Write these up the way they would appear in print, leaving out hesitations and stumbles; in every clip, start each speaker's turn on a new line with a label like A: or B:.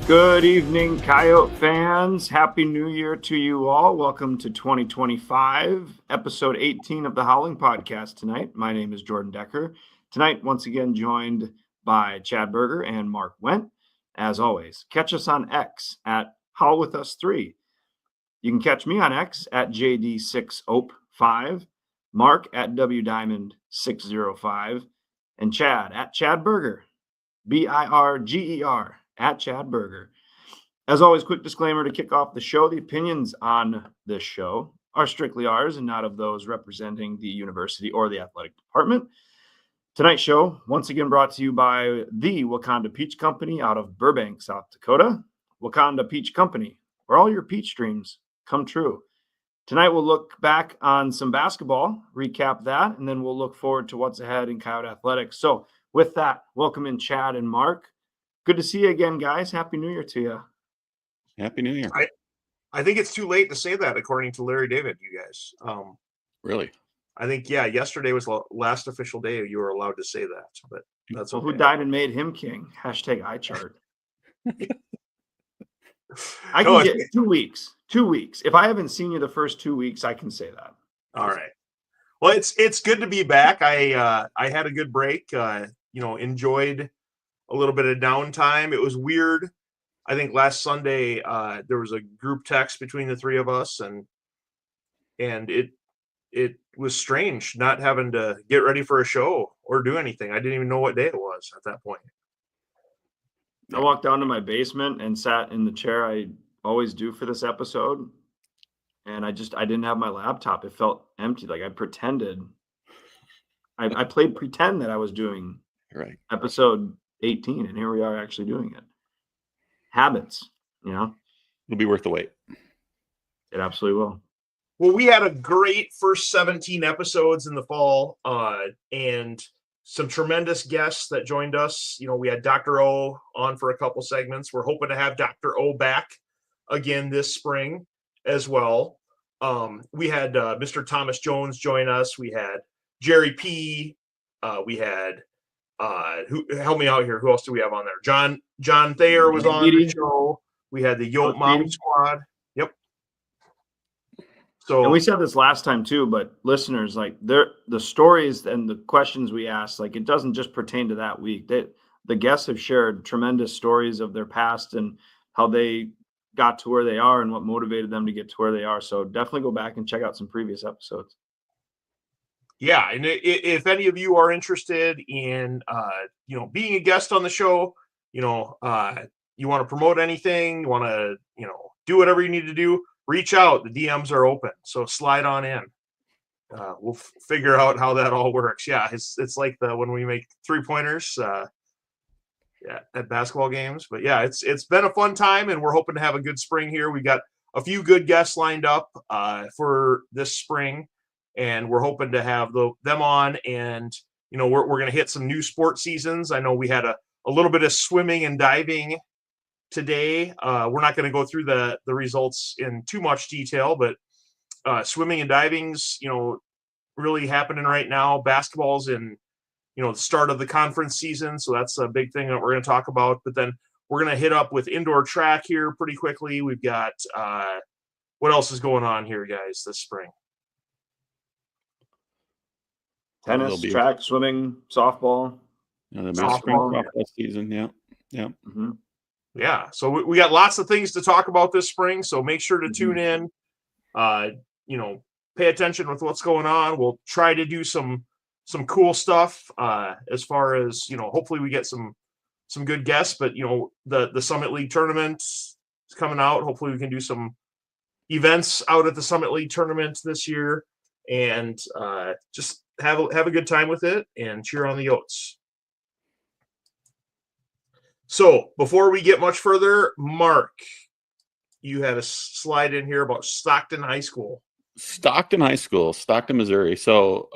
A: Good evening, Coyote fans. Happy New Year to you all. Welcome to 2025, episode 18 of the Howling podcast tonight. My name is Jordan Decker. Tonight, once again, joined by Chad Berger and Mark Wendt. As always, catch us on X at HowlWithUs3. You can catch me on X at JD6OP5, Mark at WDiamond605, and Chad at Chad Berger, BIRGER. At Chad Berger. As always, quick disclaimer to kick off the show. The opinions on this show are strictly ours and not of those representing the university or the athletic department. Tonight's show, once again, brought to you by the Wakanda Peach Company out of Burbank, South Dakota. Wakanda Peach Company, where all your peach dreams come true. Tonight, we'll look back on some basketball, recap that, and then we'll look forward to what's ahead in Coyote Athletics. So with that, welcome in Chad and Mark. Good to see you again, guys. Happy New Year to you.
B: Happy New Year.
C: I think it's too late to say that, according to Larry David, you guys.
B: Really?
C: I think, yesterday was the last official day you were allowed to say that, but that's okay.
A: Who died and made him king? Hashtag iChart. I can get 2 weeks. 2 weeks. If I haven't seen you the first 2 weeks, I can say that.
C: All right. Well, it's good to be back. I had a good break. Enjoyed a little bit of downtime. It was weird. I think last Sunday there was a group text between the three of us, and it was strange not having to get ready for a show or do anything. I didn't even know what day it was at that point.
A: I walked down to my basement and sat in the chair I always do for this episode, and I didn't have my laptop. It felt empty. Like I pretended. I played pretend that I was doing episode 18, and here we are actually doing it. Habits, it'll
B: be worth the wait.
A: It absolutely will.
C: Well, we had a great first 17 episodes in the fall, and some tremendous guests that joined us. We had Dr. O on for a couple segments. We're hoping to have Dr. O back again this spring as well. We had Mr. Thomas Jones join us. We had Jerry P. We had who help me out here? Who else do we have on there? John Thayer was on the show. We had the Yote Mom Squad. Yep. So,
A: and we said this last time too, but listeners, like the stories and the questions we asked, like it doesn't just pertain to that week. The guests have shared tremendous stories of their past and how they got to where they are and what motivated them to get to where they are. So definitely go back and check out some previous episodes.
C: Yeah, and if any of you are interested in, being a guest on the show, you want to promote anything, you want to, do whatever you need to do, reach out. The DMs are open, so slide on in. We'll figure out how that all works. Yeah, it's like when we make 3-pointers, at basketball games. But yeah, it's been a fun time, and we're hoping to have a good spring here. We got a few good guests lined up for this spring. And we're hoping to have them on, and we're going to hit some new sport seasons. I know we had a little bit of swimming and diving today. We're not going to go through the results in too much detail, but swimming and diving's really happening right now. Basketball's in the start of the conference season, so that's a big thing that we're going to talk about. But then we're going to hit up with indoor track here pretty quickly. We've got what else is going on here, guys, this spring?
A: Tennis, track, swimming, softball.
B: The softball season, yeah.
A: Mm-hmm.
C: Yeah, so we got lots of things to talk about this spring, so make sure to tune in. Pay attention with what's going on. We'll try to do some cool stuff as far as, hopefully we get some good guests, but, the Summit League tournament is coming out. Hopefully we can do some events out at the Summit League tournament this year, and just have a good time with it and cheer on the Yotes. So before we get much further, Mark, you had a slide in here about Stockton High School.
B: Stockton, Missouri. So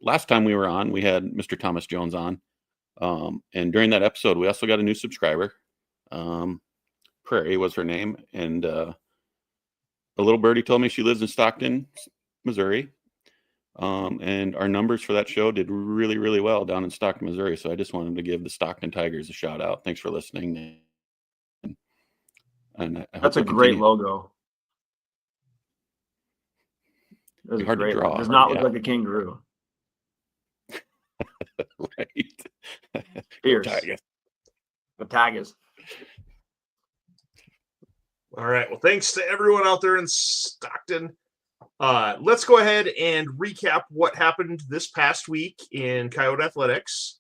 B: last time we were on, we had Mr. Thomas Jones on. And during that episode, we also got a new subscriber. Prairie was her name. And a little birdie told me she lives in Stockton, Missouri. And our numbers for that show did really, really well down in Stockton, Missouri. So I just wanted to give the Stockton Tigers a shout out. Thanks for listening. And I hope
A: That's a
B: they
A: great
B: continue.
A: logo. That's a
B: Hard to
A: great
B: draw,
A: logo. Does not look
B: yeah.
A: like a kangaroo.
B: Right.
A: Fierce.
B: Tigers.
A: The Tigers.
C: All right. Well, thanks to everyone out there in Stockton. Let's go ahead and recap what happened this past week in Coyote Athletics.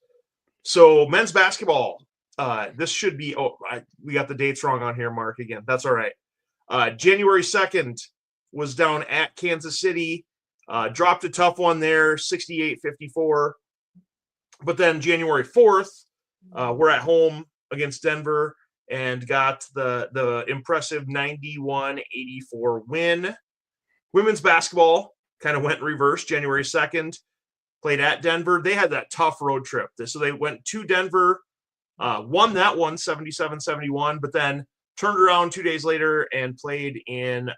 C: So, men's basketball. This should be. We got the dates wrong on here, Mark. Again, that's all right. January 2nd was down at Kansas City. Dropped a tough one there, 68-54. But then January 4th, we're at home against Denver and got the impressive 91-84 win. Women's basketball kind of went reverse. January 2nd, played at Denver. They had that tough road trip. So they went to Denver, won that one 77-71, but then turned around 2 days later and played in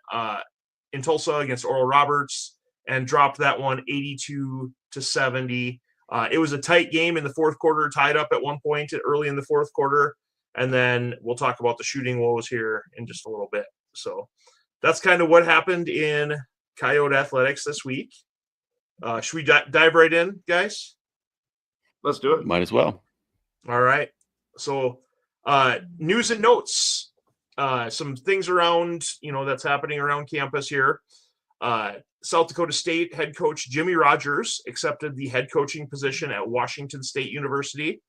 C: Tulsa against Oral Roberts and dropped that one 82-70. It was a tight game in the fourth quarter, tied up at one point early in the fourth quarter. And then we'll talk about the shooting woes here in just a little bit. So that's kind of what happened in Coyote Athletics this week. Should we dive right in, guys?
A: Let's do it.
B: Might as well.
C: All right. So news and notes. Some things around, that's happening around campus here. South Dakota State head coach Jimmy Rogers accepted the head coaching position at Washington State University.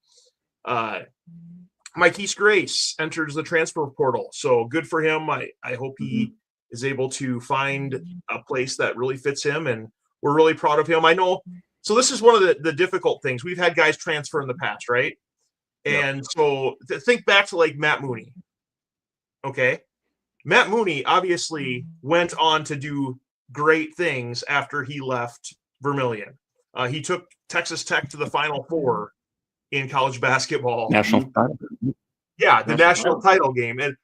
C: Mike East Grace enters the transfer portal. So good for him. I hope he is able to find a place that really fits him, and we're really proud of him. I know. So this is one of the difficult things. We've had guys transfer in the past, right? And so think back to like Matt Mooney. Okay. Matt Mooney obviously went on to do great things after he left Vermilion. He took Texas Tech to the Final Four in college basketball.
B: National title.
C: Yeah, the national title game. And,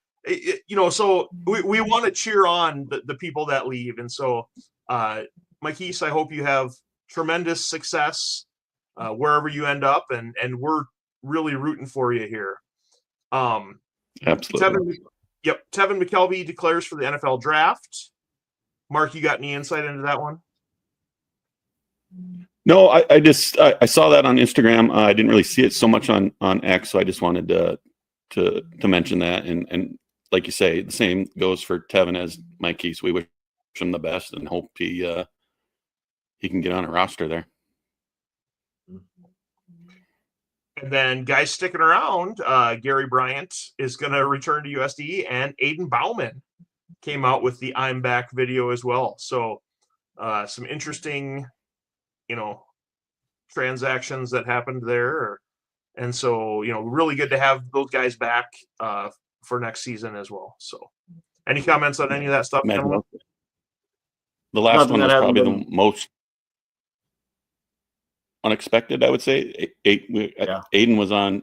C: so we want to cheer on the people that leave. And so, Mike East, I hope you have tremendous success wherever you end up. And we're really rooting for you here.
B: Absolutely.
C: Tevin McKelvey declares for the NFL draft. Mark, you got any insight into that one?
B: No, I just saw that on Instagram. I didn't really see it so much on X, so I just wanted to mention that. And like you say, the same goes for Tevin as Mike East. We wish him the best and hope he can get on a roster there.
C: And then guys sticking around, Gary Bryant is going to return to USD, and Aiden Bauman came out with the I'm Back video as well. So some interesting, transactions that happened there. And so, really good to have those guys back for next season as well. So any comments on any of that stuff?
B: The last one was probably the most unexpected, I would say. Aiden was on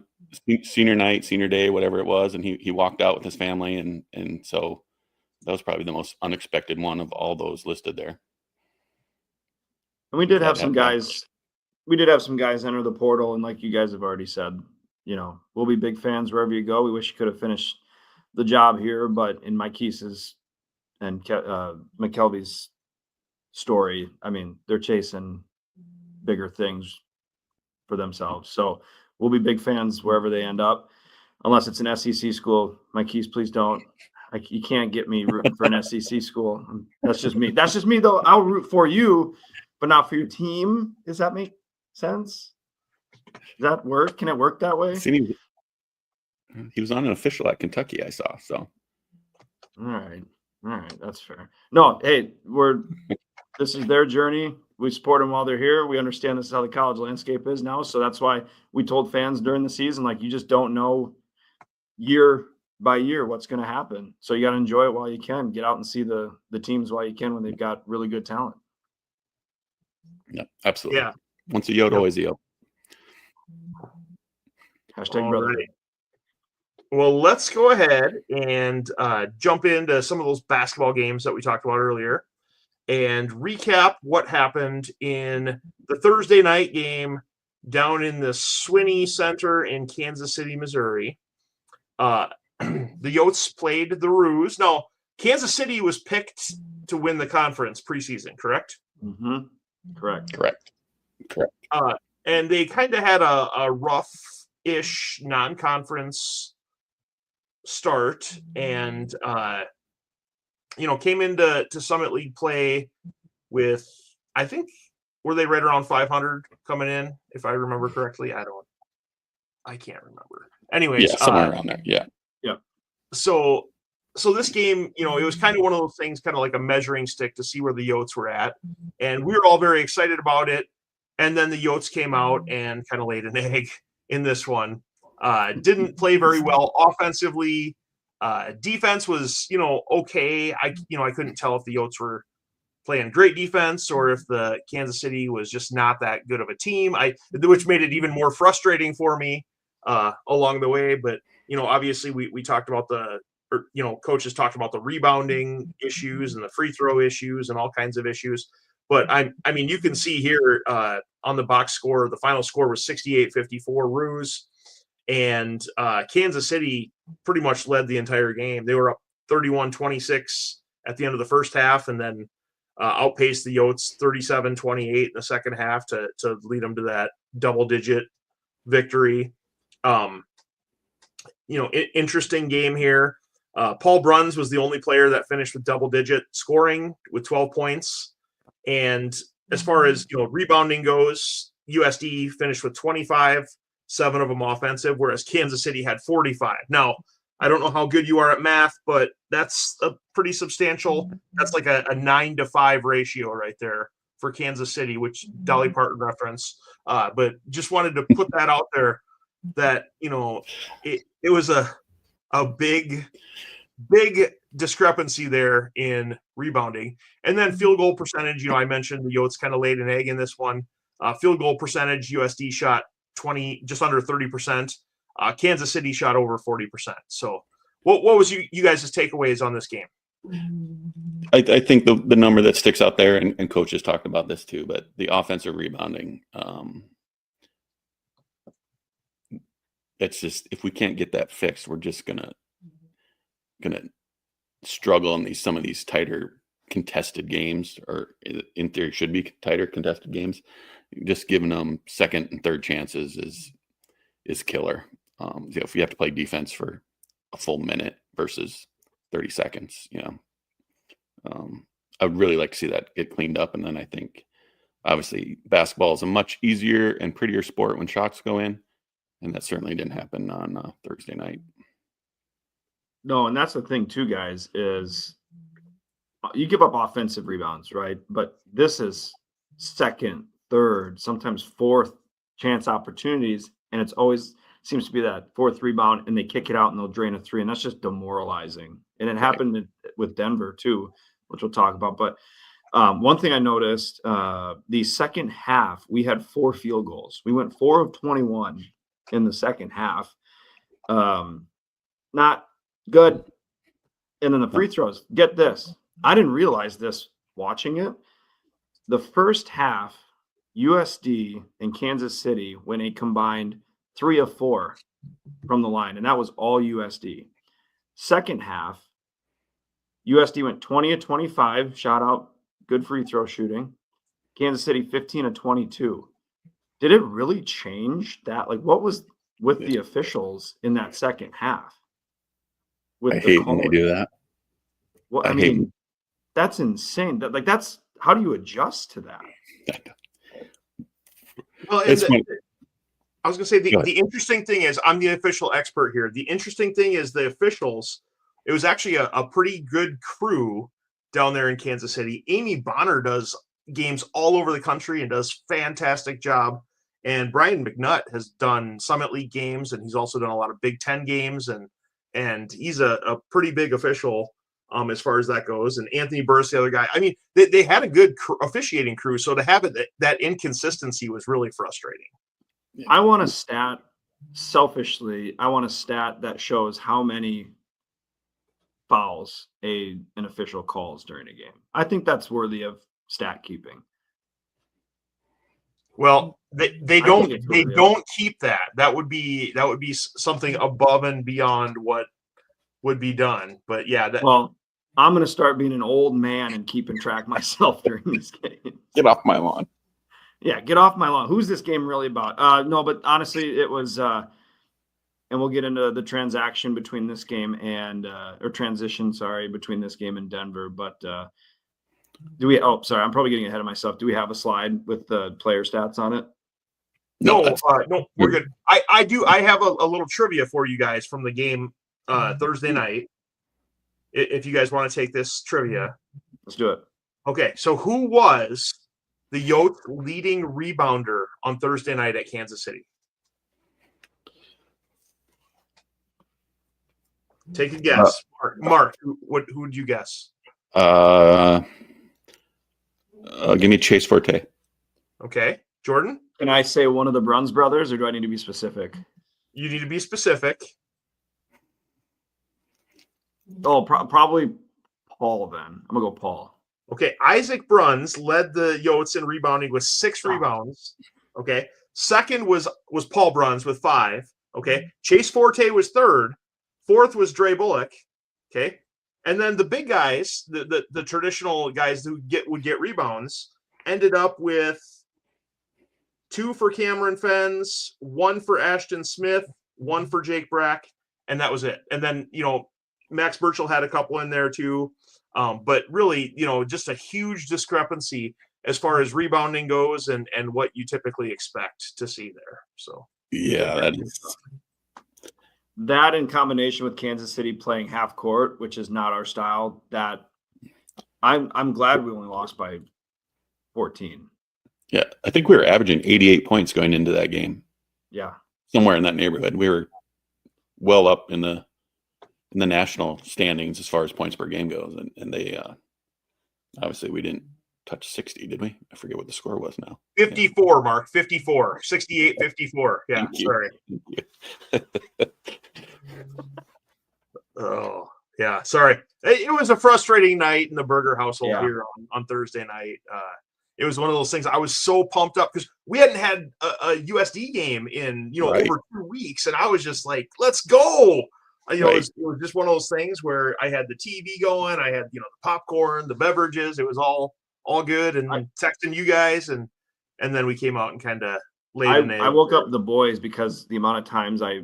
B: senior night, senior day, whatever it was, and he walked out with his family, and so that was probably the most unexpected one of all those listed there.
A: And we did have some guys. We did have some guys enter the portal, and like you guys have already said, we'll be big fans wherever you go. We wish you could have finished the job here, but in Mike East's and McKelvey's story, I mean, they're chasing bigger things for themselves. So we'll be big fans wherever they end up, unless it's an SEC school. Mike East, please don't. You can't get me rooting for an SEC school. That's just me. That's just me, though. I'll root for you, but not for your team. Does that make sense? Does that work? Can it work that way?
B: He was on an official at Kentucky, I saw. So,
A: all right, that's fair. No, hey, this is their journey. We support them while they're here. We understand this is how the college landscape is now, so that's why we told fans during the season, like, you just don't know year by year what's going to happen. So you got to enjoy it while you can. Get out and see the teams while you can when they've got really good talent.
B: Yeah, absolutely.
C: Yeah.
B: Once a Yoda, always a Yoda.
A: Hashtag brother.
C: Right. Well, let's go ahead and jump into some of those basketball games that we talked about earlier and recap what happened in the Thursday night game down in the Swinney Center in Kansas City, Missouri. the Yotes played the Roos. Now, Kansas City was picked to win the conference preseason, correct?
A: Mm-hmm. Correct.
C: And they kind of had a rough-ish non-conference start, and came into Summit League play with, I think, were they right around 500 coming in, if I remember correctly? I can't remember. Anyways,
B: somewhere around there. Yeah.
C: So this game, it was kind of one of those things, kind of like a measuring stick to see where the Yotes were at, and we were all very excited about it. And then the Yotes came out and kind of laid an egg in this one. Didn't play very well offensively. Defense was, okay. I couldn't tell if the Yotes were playing great defense or if the Kansas City was just not that good of a team. Which made it even more frustrating for me along the way. But obviously we talked about coaches talked about the rebounding issues and the free throw issues and all kinds of issues. But I mean, you can see here on the box score, the final score was 68-54 Roos, and Kansas City pretty much led the entire game. They were up 31-26 at the end of the first half, and then outpaced the Yotes 37-28 in the second half to lead them to that double-digit victory. Interesting game here. Paul Bruns was the only player that finished with double-digit scoring with 12 points. And as far as rebounding goes, USD finished with 25, 7 of them offensive, whereas Kansas City had 45. Now, I don't know how good you are at math, but that's a pretty substantial. That's like a 9-to-5 ratio right there for Kansas City, which Dolly Parton reference. But just wanted to put that out there that it was a big discrepancy there in rebounding. And then field goal percentage, I mentioned the Yotes kind of laid an egg in this one. Field goal percentage, USD shot just under 30%. Kansas City shot over 40%. So what was you guys' takeaways on this game?
B: I think the number that sticks out there, and coaches talked about this too, but the offensive rebounding, it's just, if we can't get that fixed, we're just gonna struggle in some of these tighter contested games, or in theory should be tighter contested games. Just giving them second and third chances is killer. If you have to play defense for a full minute versus 30 seconds, I'd really like to see that get cleaned up. And then I think obviously basketball is a much easier and prettier sport when shots go in, and that certainly didn't happen on Thursday night.
A: No, and that's the thing too, guys, is you give up offensive rebounds, right? But this is second, third, sometimes fourth chance opportunities, and it's always seems to be that fourth rebound, and they kick it out and they'll drain a three, and that's just demoralizing. And it happened with Denver too, which we'll talk about. But one thing I noticed, the second half, we had 4 field goals. We went 4 of 21 in the second half. Not good. And then the free throws, get this. I didn't realize this watching it. The first half, USD and Kansas City went a combined 3 of 4 from the line, and that was all USD. Second half, USD went 20 of 25, shot out, good free throw shooting. Kansas City 15 of 22. Did it really change that? Like, what was with the officials in that second half?
B: I hate when they do that.
A: Well, I mean, that's insane. That's how do you adjust to that?
C: Well, I was going to say the interesting thing is, I'm the official expert here. The interesting thing is the officials, it was actually a pretty good crew down there in Kansas City. Amy Bonner does games all over the country and does fantastic job. And Brian McNutt has done Summit League games, and he's also done a lot of Big Ten games, and he's a pretty big official as far as that goes. And Anthony Burris, the other guy. I mean, they had a good officiating crew, so to have that inconsistency was really frustrating.
A: I want a stat, selfishly, that shows how many fouls an official calls during a game. I think that's worthy of stat keeping.
C: Well, they don't keep that. That would be something above and beyond what would be done. But yeah,
A: Well, I'm going to start being an old man and keeping track myself during these games.
B: Get off my lawn.
A: Yeah, get off my lawn. Who's this game really about? No, but honestly, it was, and we'll get into the transaction between this game and, or transition, sorry, between this game and Denver. But sorry, I'm probably getting ahead of myself. Do we have a slide with the player stats on it?
C: No, we're good. I do. I have a little trivia for you guys from the game Thursday night. If you guys want to take this trivia,
A: let's do it.
C: Okay, so who was the Yotes leading rebounder on Thursday night at Kansas City? Take a guess, Mark. Who would you guess?
B: Give me Chase Forte.
C: Okay, Jordan.
A: Can I say one of the Bruns brothers, or do I need to be specific?
C: You need to be specific.
A: Oh, probably Paul then. I'm going to go Paul.
C: Okay, Isaac Bruns led the Yotes in rebounding with 6 rebounds. Okay, second was Paul Bruns with 5. Okay, Chase Forte was third. Fourth was Dre Bullock. Okay, and then the big guys, the traditional guys who would get rebounds, ended up with 2 for Cameron Fens, 1 for Ashton Smith, 1 for Jake Brack, and that was it. And then, Max Burchell had a couple in there too. But really, just a huge discrepancy as far as rebounding goes and what you typically expect to see there. So,
B: yeah,
A: that in combination with Kansas City playing half court, which is not our style, that I'm glad we only lost by 14.
B: Yeah, I think we were averaging 88 points going into that game.
A: Yeah.
B: Somewhere in that neighborhood. We were well up in the national standings as far as points per game goes. And they obviously we didn't touch 60, did we? I forget what the score was now.
C: 54, yeah. Mark, 54, 68, 54. Yeah, sorry. Oh, yeah, sorry. It was a frustrating night in the Berger household here on Thursday night. It was one of those things. I was so pumped up because we hadn't had a USD game in, over 2 weeks. And I was just like, let's go. It was just one of those things where I had the TV going. I had, the popcorn, the beverages. It was all good. And texting you guys. And then we came out and kind of laid a nail.
A: I woke up the boys because the amount of times I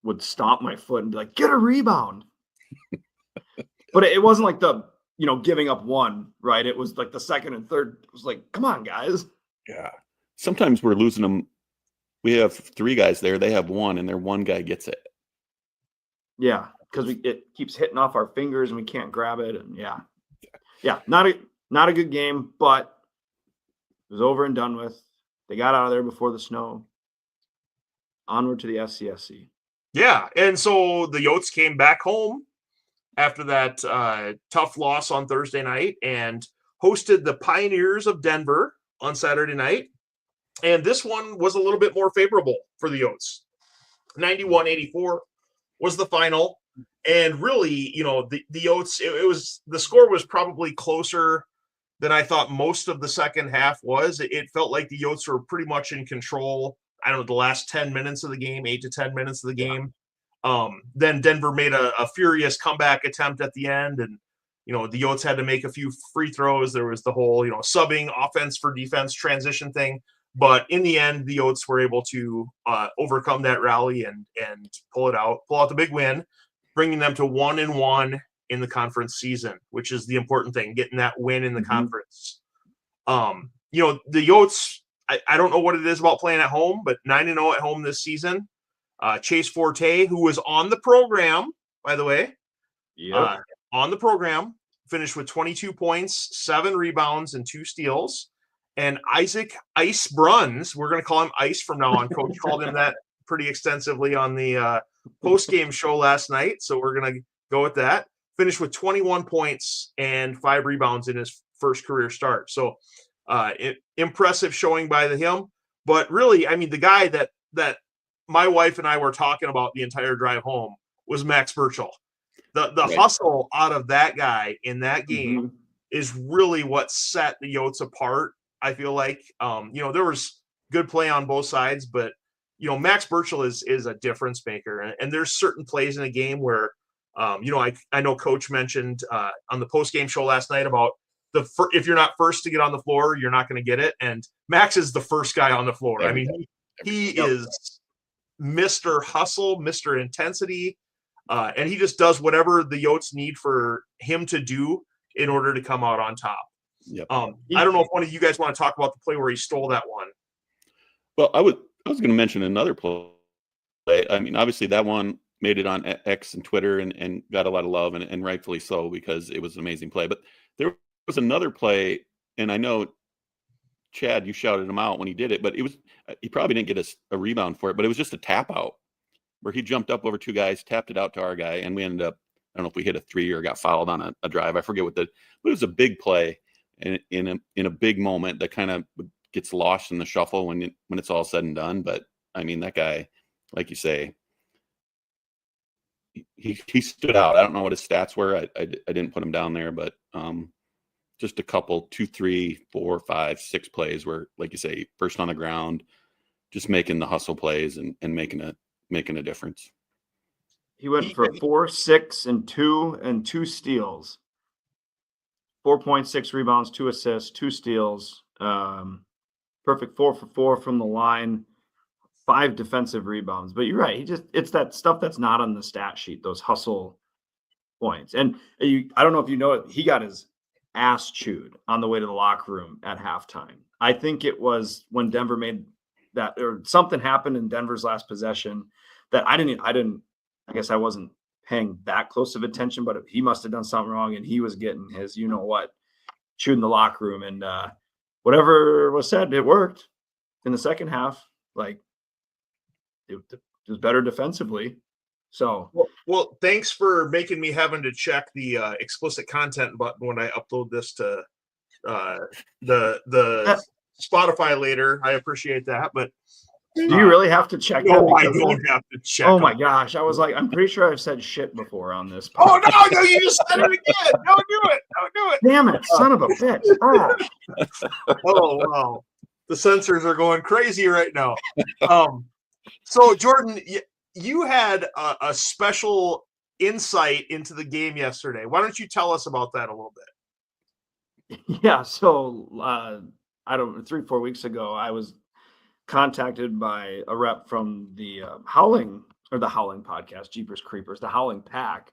A: would stomp my foot and be like, get a rebound. But it wasn't like the, giving up one, right? It was like the second and third. It was like, come on, guys.
B: Yeah. Sometimes we're losing them. We have 3 guys there. They have 1, and their 1 guy gets it.
A: Yeah, because it keeps hitting off our fingers and we can't grab it. And not a good game, but it was over and done with. They got out of there before the snow. Onward to the SCSC.
C: Yeah, and so the Yotes came back home after that tough loss on Thursday night and hosted the Pioneers of Denver on Saturday night. And this one was a little bit more favorable for the Yotes. 91-84 was the final. And really, the Yotes, the score was probably closer than I thought most of the second half was. It felt like the Yotes were pretty much in control. I don't know, the last 10 minutes of the game, 8 to 10 minutes of the game. Then Denver made a furious comeback attempt at the end. And, the Yotes had to make a few free throws. There was the whole, subbing offense for defense transition thing. But in the end, the Yotes were able to overcome that rally and pull out the big win, bringing them to 1-1 in the conference season, which is the important thing, getting that win in the conference. The Yotes, I don't know what it is about playing at home, but 9-0 at home this season. Chase Forte, who was on the program, by the way, on the program, finished with 22 points, 7 rebounds, and 2 steals. And Isaac Ice Bruns, we're going to call him Ice from now on. Coach called him that pretty extensively on the post-game show last night, so we're going to go with that. Finished with 21 points and 5 rebounds in his first career start. So impressive showing by him. But really, I mean, the guy that my wife and I were talking about the entire drive home was Max Burchell. The hustle out of that guy in that game is really what set the Yotes apart. I feel like, there was good play on both sides, but, Max Burchell is a difference maker. And there's certain plays in a game where, I know Coach mentioned on the post game show last night about if you're not first to get on the floor, you're not going to get it. And Max is the first guy on the floor. I mean, he is Mr. Hustle, Mr. Intensity, and he just does whatever the Yotes need for him to do in order to come out on top.
B: Yep.
C: I don't know if one of you guys want to talk about the play where he stole that one.
B: Well, I was going to mention another play. I mean, obviously that one made it on X and Twitter and got a lot of love, and rightfully so, because it was an amazing play. But there was another play, and I know, Chad, you shouted him out when he did it, but he probably didn't get a rebound for it, but it was just a tap out where he jumped up over two guys, tapped it out to our guy, and we ended up, I don't know if we hit a three or got fouled on a drive. I forget but it was a big play in a big moment that kind of gets lost in the shuffle when it's all said and done. But I mean, that guy, like you say, he stood out. I don't know what his stats were. I didn't put him down there, but just a couple, 2, 3, 4, 5, 6 plays where, like you say, first on the ground, just making the hustle plays and making a difference.
A: He went for 4, 6, and 2 steals. 4.6 rebounds, 2 assists, 2 steals. Perfect 4 for 4 from the line. 5 defensive rebounds. But you're right. It's that stuff that's not on the stat sheet, those hustle points. And I don't know if you know it, he got his ass chewed on the way to the locker room at halftime. I think it was when Denver made that, or something happened in Denver's last possession that I guess I wasn't paying that close of attention, but he must have done something wrong and he was getting his, you know what, chewed in the locker room. And whatever was said, it worked in the second half. Like, it was better defensively. So,
C: well, thanks for making me having to check the explicit content button when I upload this to the Spotify later. I appreciate that. But
A: do you really have to check that?
C: No, I don't have to check.
A: Oh my gosh. I was like, I'm pretty sure I've said shit before on this
C: podcast. Oh no, you just said it again. Don't do it.
A: Damn it, son of a bitch.
C: Oh wow. The censors are going crazy right now. So Jordan, you had a special insight into the game yesterday. Why don't you tell us about that a little bit?
A: Yeah. So 3-4 weeks ago, I was contacted by a rep from the Howling podcast, Jeepers Creepers, the Howling Pack,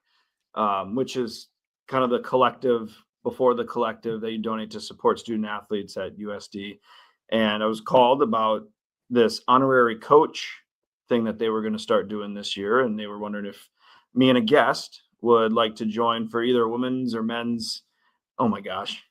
A: which is kind of the collective before the collective that you donate to support student athletes at USD. And I was called about this honorary coach thing that they were going to start doing this year. And they were wondering if me and a guest would like to join for either women's or men's. Oh my gosh.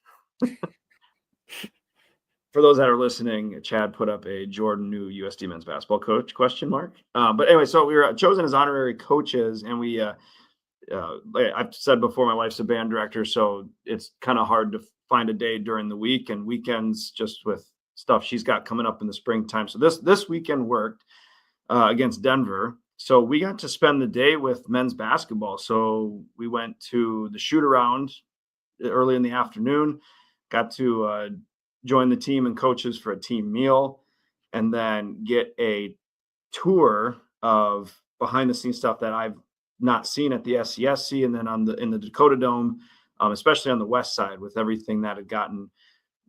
A: For those that are listening, Chad put up a Jordan new USD men's basketball coach ? But anyway, so we were chosen as honorary coaches, and we, I've said before, my wife's a band director, so it's kind of hard to find a day during the week and weekends just with stuff she's got coming up in the springtime. So this weekend worked against Denver. So we got to spend the day with men's basketball. So we went to the shoot around early in the afternoon, got to join the team and coaches for a team meal, and then get a tour of behind the scenes stuff that I've not seen at the SCSC, and then in the Dakota Dome, especially on the west side with everything that had gotten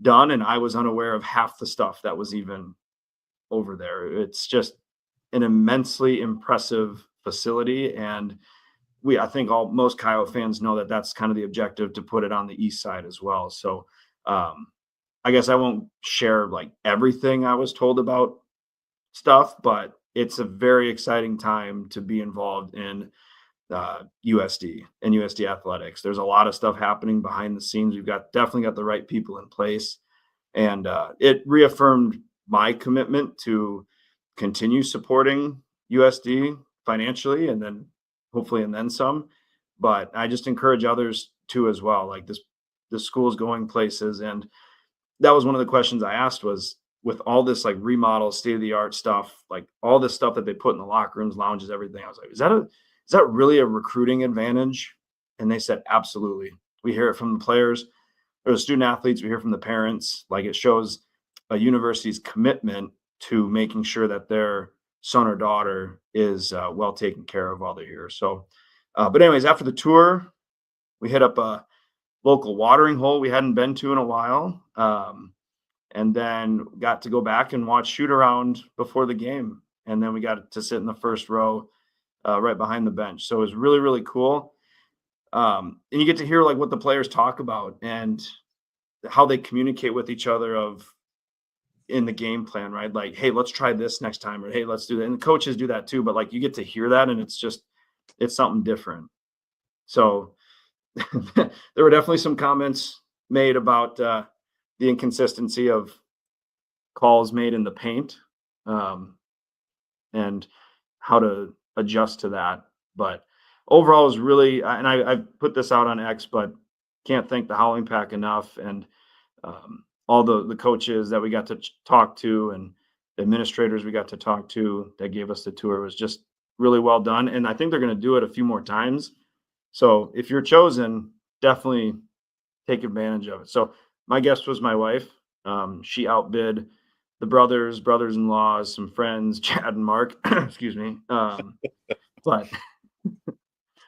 A: done. And I was unaware of half the stuff that was even over there. It's just an immensely impressive facility. And I think most Coyote fans know that that's kind of the objective, to put it on the east side as well. So I guess I won't share like everything I was told about stuff, but it's a very exciting time to be involved in USD and USD athletics. There's a lot of stuff happening behind the scenes. We've definitely got the right people in place, and it reaffirmed my commitment to continue supporting USD financially, and then hopefully and then some. But I just encourage others too as well. Like the school's going places, and that was one of the questions I asked was, with all this like remodel, state of the art stuff, like all this stuff that they put in the locker rooms, lounges, everything. I was like, is that really a recruiting advantage? And they said, absolutely. We hear it from the players or the student athletes. We hear from the parents. Like, it shows a university's commitment to making sure that their son or daughter is well taken care of while they're here. So But anyways, after the tour, we hit up a local watering hole we hadn't been to in a while. And then got to go back and watch shoot around before the game. And then we got to sit in the first row right behind the bench. So it was really, really cool. And you get to hear like what the players talk about and how they communicate with each other in the game plan, right? Like, hey, let's try this next time, or hey, let's do that. And the coaches do that too, but like you get to hear that and it's something different. So there were definitely some comments made about the inconsistency of calls made in the paint and how to adjust to that. But overall, it was really, and I put this out on X, but can't thank the Howling Pack enough, and all the coaches that we got to talk to and the administrators we got to talk to that gave us the tour. Was just really well done. And I think they're going to do it a few more times. So if you're chosen, definitely take advantage of it. So my guest was my wife. She outbid the brothers-in-laws, some friends, Chad and Mark, excuse me. But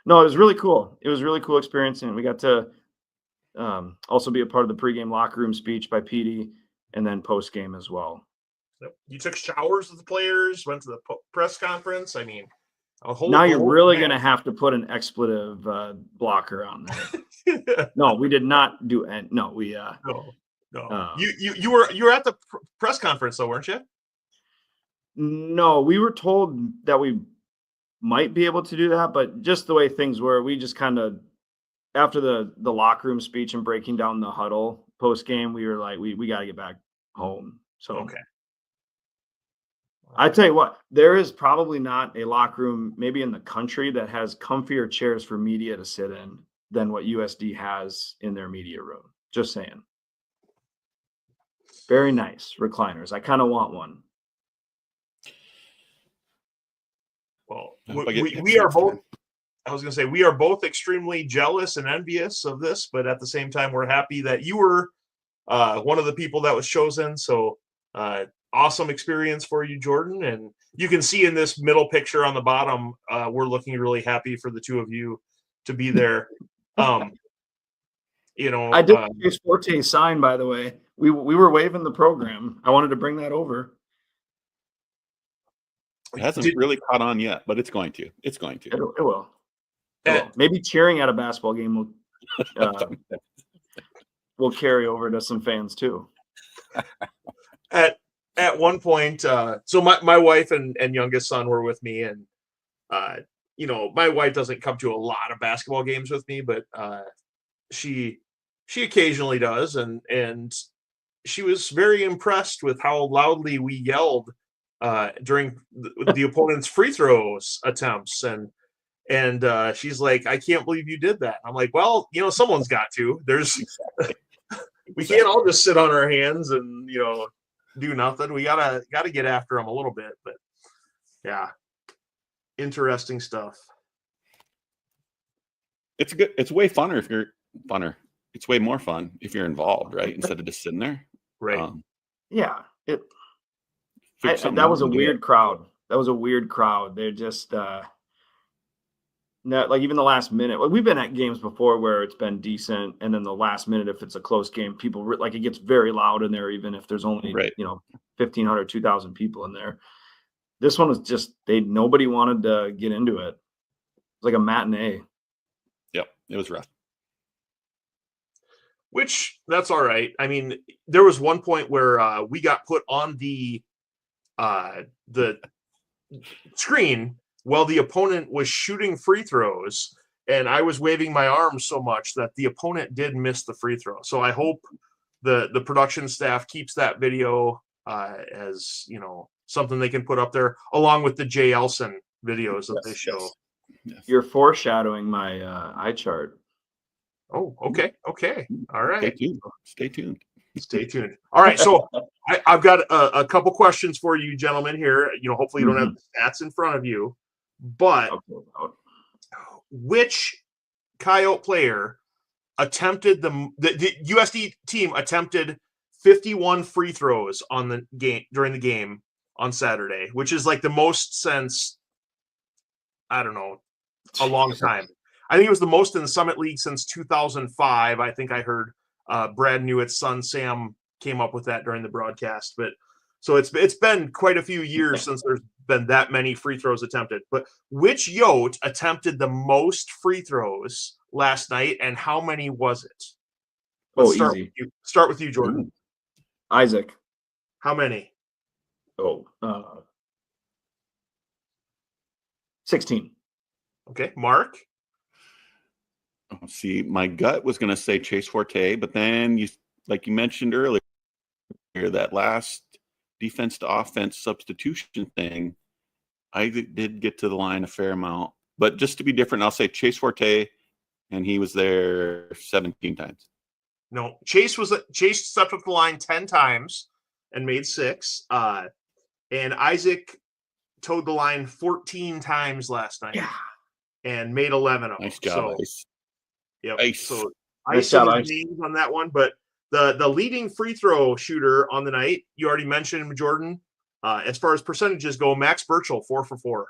A: no, it was really cool. It was a really cool experience. And we got to also be a part of the pregame locker room speech by Petey, and then post-game as well.
C: You took showers with the players, went to the press conference. I mean,
A: now you're really going to have to put an expletive blocker on there. No, we did not do it. No, we
C: no. You were at the press conference though, weren't you?
A: No, we were told that we might be able to do that, but just the way things were, we just kind of, after the locker room speech and breaking down the huddle post game, we were like, we got to get back home. So
C: okay.
A: I tell you what, there is probably not a locker room maybe in the country that has comfier chairs for media to sit in than what USD has in their media room. Just saying. Very nice recliners. I kind of want one.
C: Well, we are both, I was going to say, we are both extremely jealous and envious of this, but at the same time, we're happy that you were one of the people that was chosen. So awesome experience for you, Jordan. And you can see in this middle picture on the bottom, we're looking really happy for the two of you to be there. You know,
A: I did Chase Forte sign, by the way. We were waiving the program. I wanted to bring that over.
B: It hasn't really caught on yet, but it's going to. It's going to.
A: It will. Maybe cheering at a basketball game will carry over to some fans too.
C: At one point, so my wife and youngest son were with me, and you know, my wife doesn't come to a lot of basketball games with me, but she occasionally does, and she was very impressed with how loudly we yelled during the opponent's free throws attempts, and she's like, I can't believe you did that. I'm like, well, you know, someone's got to. We can't all just sit on our hands and, you know, do nothing. We gotta get after them a little bit. But yeah, interesting stuff.
B: It's good. It's way funner if you're funner. It's way more fun if you're involved, right? Instead of just sitting there.
C: Right.
A: Yeah. That was a weird crowd. That was a weird crowd. They're just not like even the last minute. Like we've been at games before where it's been decent, and then the last minute, if it's a close game, people like it gets very loud in there, even if there's only 1,500, 2,000 people in there. This one was just nobody wanted to get into it. It was like a matinee.
B: Yep, it was rough.
C: Which that's all right. I mean, there was one point where we got put on the screen while the opponent was shooting free throws, and I was waving my arms so much that the opponent did miss the free throw. So I hope the production staff keeps that video as, you know, something they can put up there along with the Jay Elson videos that they show.
B: Yes.
A: You're foreshadowing my eye chart.
C: Oh, okay. All right.
B: Stay tuned.
C: All right. So I've got a couple questions for you gentlemen here. You know, hopefully you don't have the stats in front of you, but which Coyote player attempted the USD team attempted 51 free throws on the game during the game on Saturday, which is like the most since, I don't know, a long time. I think it was the most in the Summit League since 2005. I think I heard Brad Newitt's son Sam came up with that during the broadcast. But so it's been quite a few years since there's been that many free throws attempted. But which Yote attempted the most free throws last night, and how many was it? Let's start
A: easy.
C: with you. Start with you, Jordan.
A: Isaac.
C: How many?
A: 16.
C: Okay, Mark.
B: See, my gut was going to say Chase Forte, but then you mentioned earlier, that last defense to offense substitution thing, I did get to the line a fair amount. But just to be different, I'll say Chase Forte, and he was there 17 times.
C: No, Chase stepped up the line 10 times and made 6. And Isaac towed the line 14 times last night and made 11 of them.
B: Nice job, Ice.
C: Yep.
B: Nice.
C: So
A: Nice
C: Ice
A: job,
C: is names on that one, but the leading free throw shooter on the night, you already mentioned him, Jordan. As far as percentages go, Max Burchell, 4 for 4.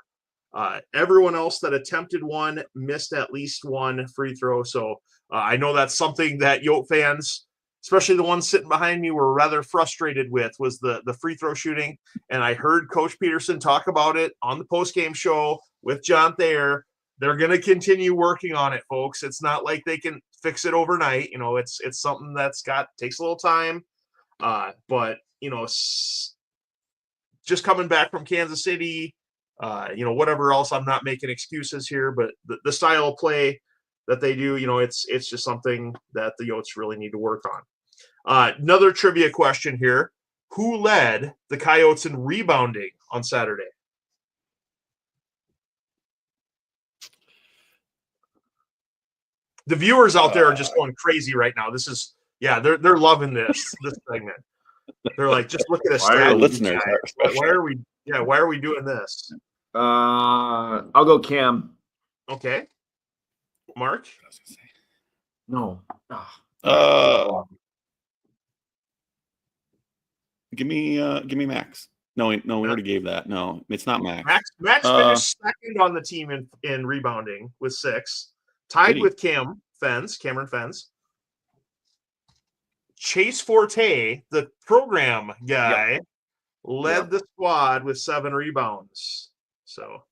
C: Everyone else that attempted one missed at least one free throw. So I know that's something that Yote fans, especially the ones sitting behind me, were rather frustrated with, was the free throw shooting. And I heard Coach Peterson talk about it on the postgame show with John Thayer. They're going to continue working on it, folks. It's not like they can fix it overnight. You know, it's something takes a little time. But, you know, just coming back from Kansas City, you know, whatever else, I'm not making excuses here, but the style of play that they do, you know, it's just something that the Yotes really need to work on. Another trivia question here. Who led the Coyotes in rebounding on Saturday? The viewers out there are just going crazy right now. This is, they're loving this segment. They're like, just look at a stat.
B: Listeners,
C: why are we doing this?
A: I'll go Cam.
C: Okay. Mark?
A: No.
B: Give me Max. No, we already gave that. No, it's not Max.
C: Max finished second on the team in rebounding with 6. Tied with Cameron Fens. Chase Forte, the program guy, led the squad with 7 rebounds. So,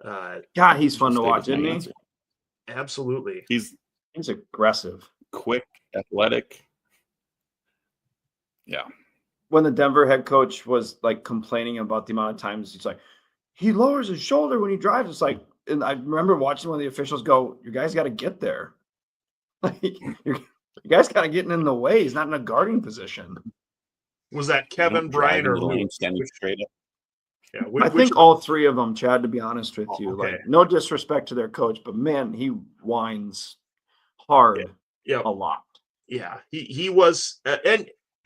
A: God, he's fun to watch, isn't he?
C: Absolutely.
B: He's
A: aggressive,
B: quick, athletic. Yeah.
A: When the Denver head coach was like complaining about the amount of times he's like, he lowers his shoulder when he drives, it's like, and I remember watching one of the officials go, "You guys got to get there. Like, you guys kind of getting in the way. He's not in a guarding position."
C: Was that Kevin, Brian, or
B: Lane standing straight up?
C: Yeah,
A: I think all 3 of them, Chad. To be honest with you,
C: okay.
A: like, no disrespect to their coach, but man, he whines hard a lot.
C: Yeah, he was,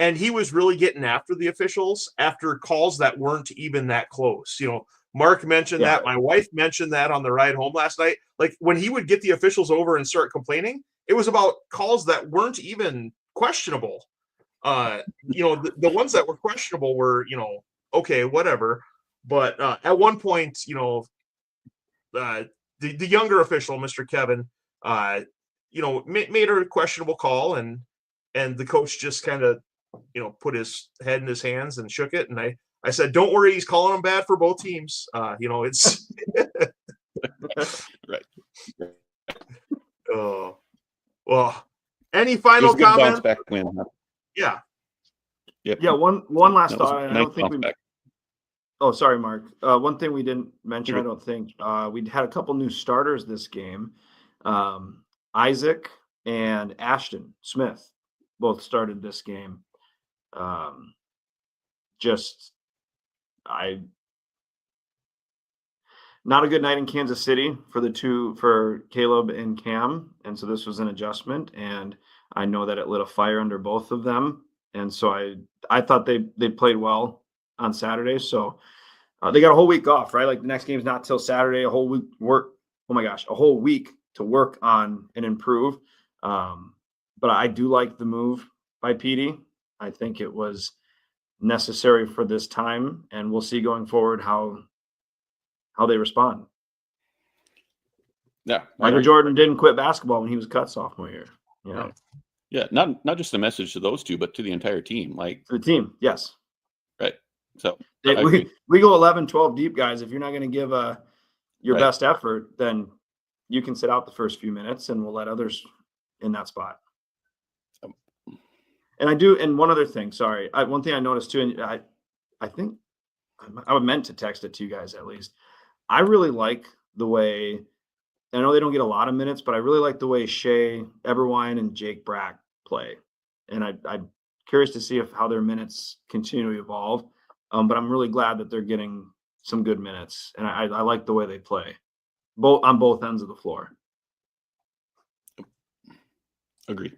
C: and he was really getting after the officials after calls that weren't even that close. You know, Mark mentioned that. My wife mentioned that on the ride home last night. Like, when he would get the officials over and start complaining, it was about calls that weren't even questionable. You know, the ones that were questionable were, you know, okay, whatever. But at one point, you know, the younger official, Mr. Kevin, you know, made a questionable call, and the coach just kind of, you know, put his head in his hands and shook it. And I said, "Don't worry, he's calling them bad for both teams." You know, it's
B: right.
C: Oh, well. Any final comment?
B: Back win. Huh?
C: Yeah.
B: Yep.
A: Yeah. One last thought. I don't think we.
B: Back.
A: Oh, sorry, Mark. One thing we didn't mention, I don't think, we had a couple new starters this game. Isaac and Ashton Smith both started this game. Not a good night in Kansas City for Caleb and Cam. And so this was an adjustment, and I know that it lit a fire under both of them. And so I thought they played well on Saturday. So they got a whole week off, right? Like, the next game's not till Saturday, a whole week a whole week to work on and improve. But I do like the move by Petey. I think it was necessary for this time, and we'll see going forward how they respond.
B: Yeah.
A: Michael Jordan didn't quit basketball when he was cut sophomore year. You know?
B: Right. Yeah. Not just a message to those two, but to the entire team. Like
A: For the team, yes.
B: Right. So
A: we go 11, 12 deep, guys. If you're not going to give your
B: Right.
A: best effort, then you can sit out the first few minutes and we'll let others in that spot. And one other thing, sorry. One thing I noticed too, and I think I meant to text it to you guys at least. I really like the way, I know they don't get a lot of minutes, but I really like the way Shea Everwine and Jake Brack play. And I'm curious to see how their minutes continue to evolve. But I'm really glad that they're getting some good minutes. And I like the way they play on both ends of the floor.
B: Agree.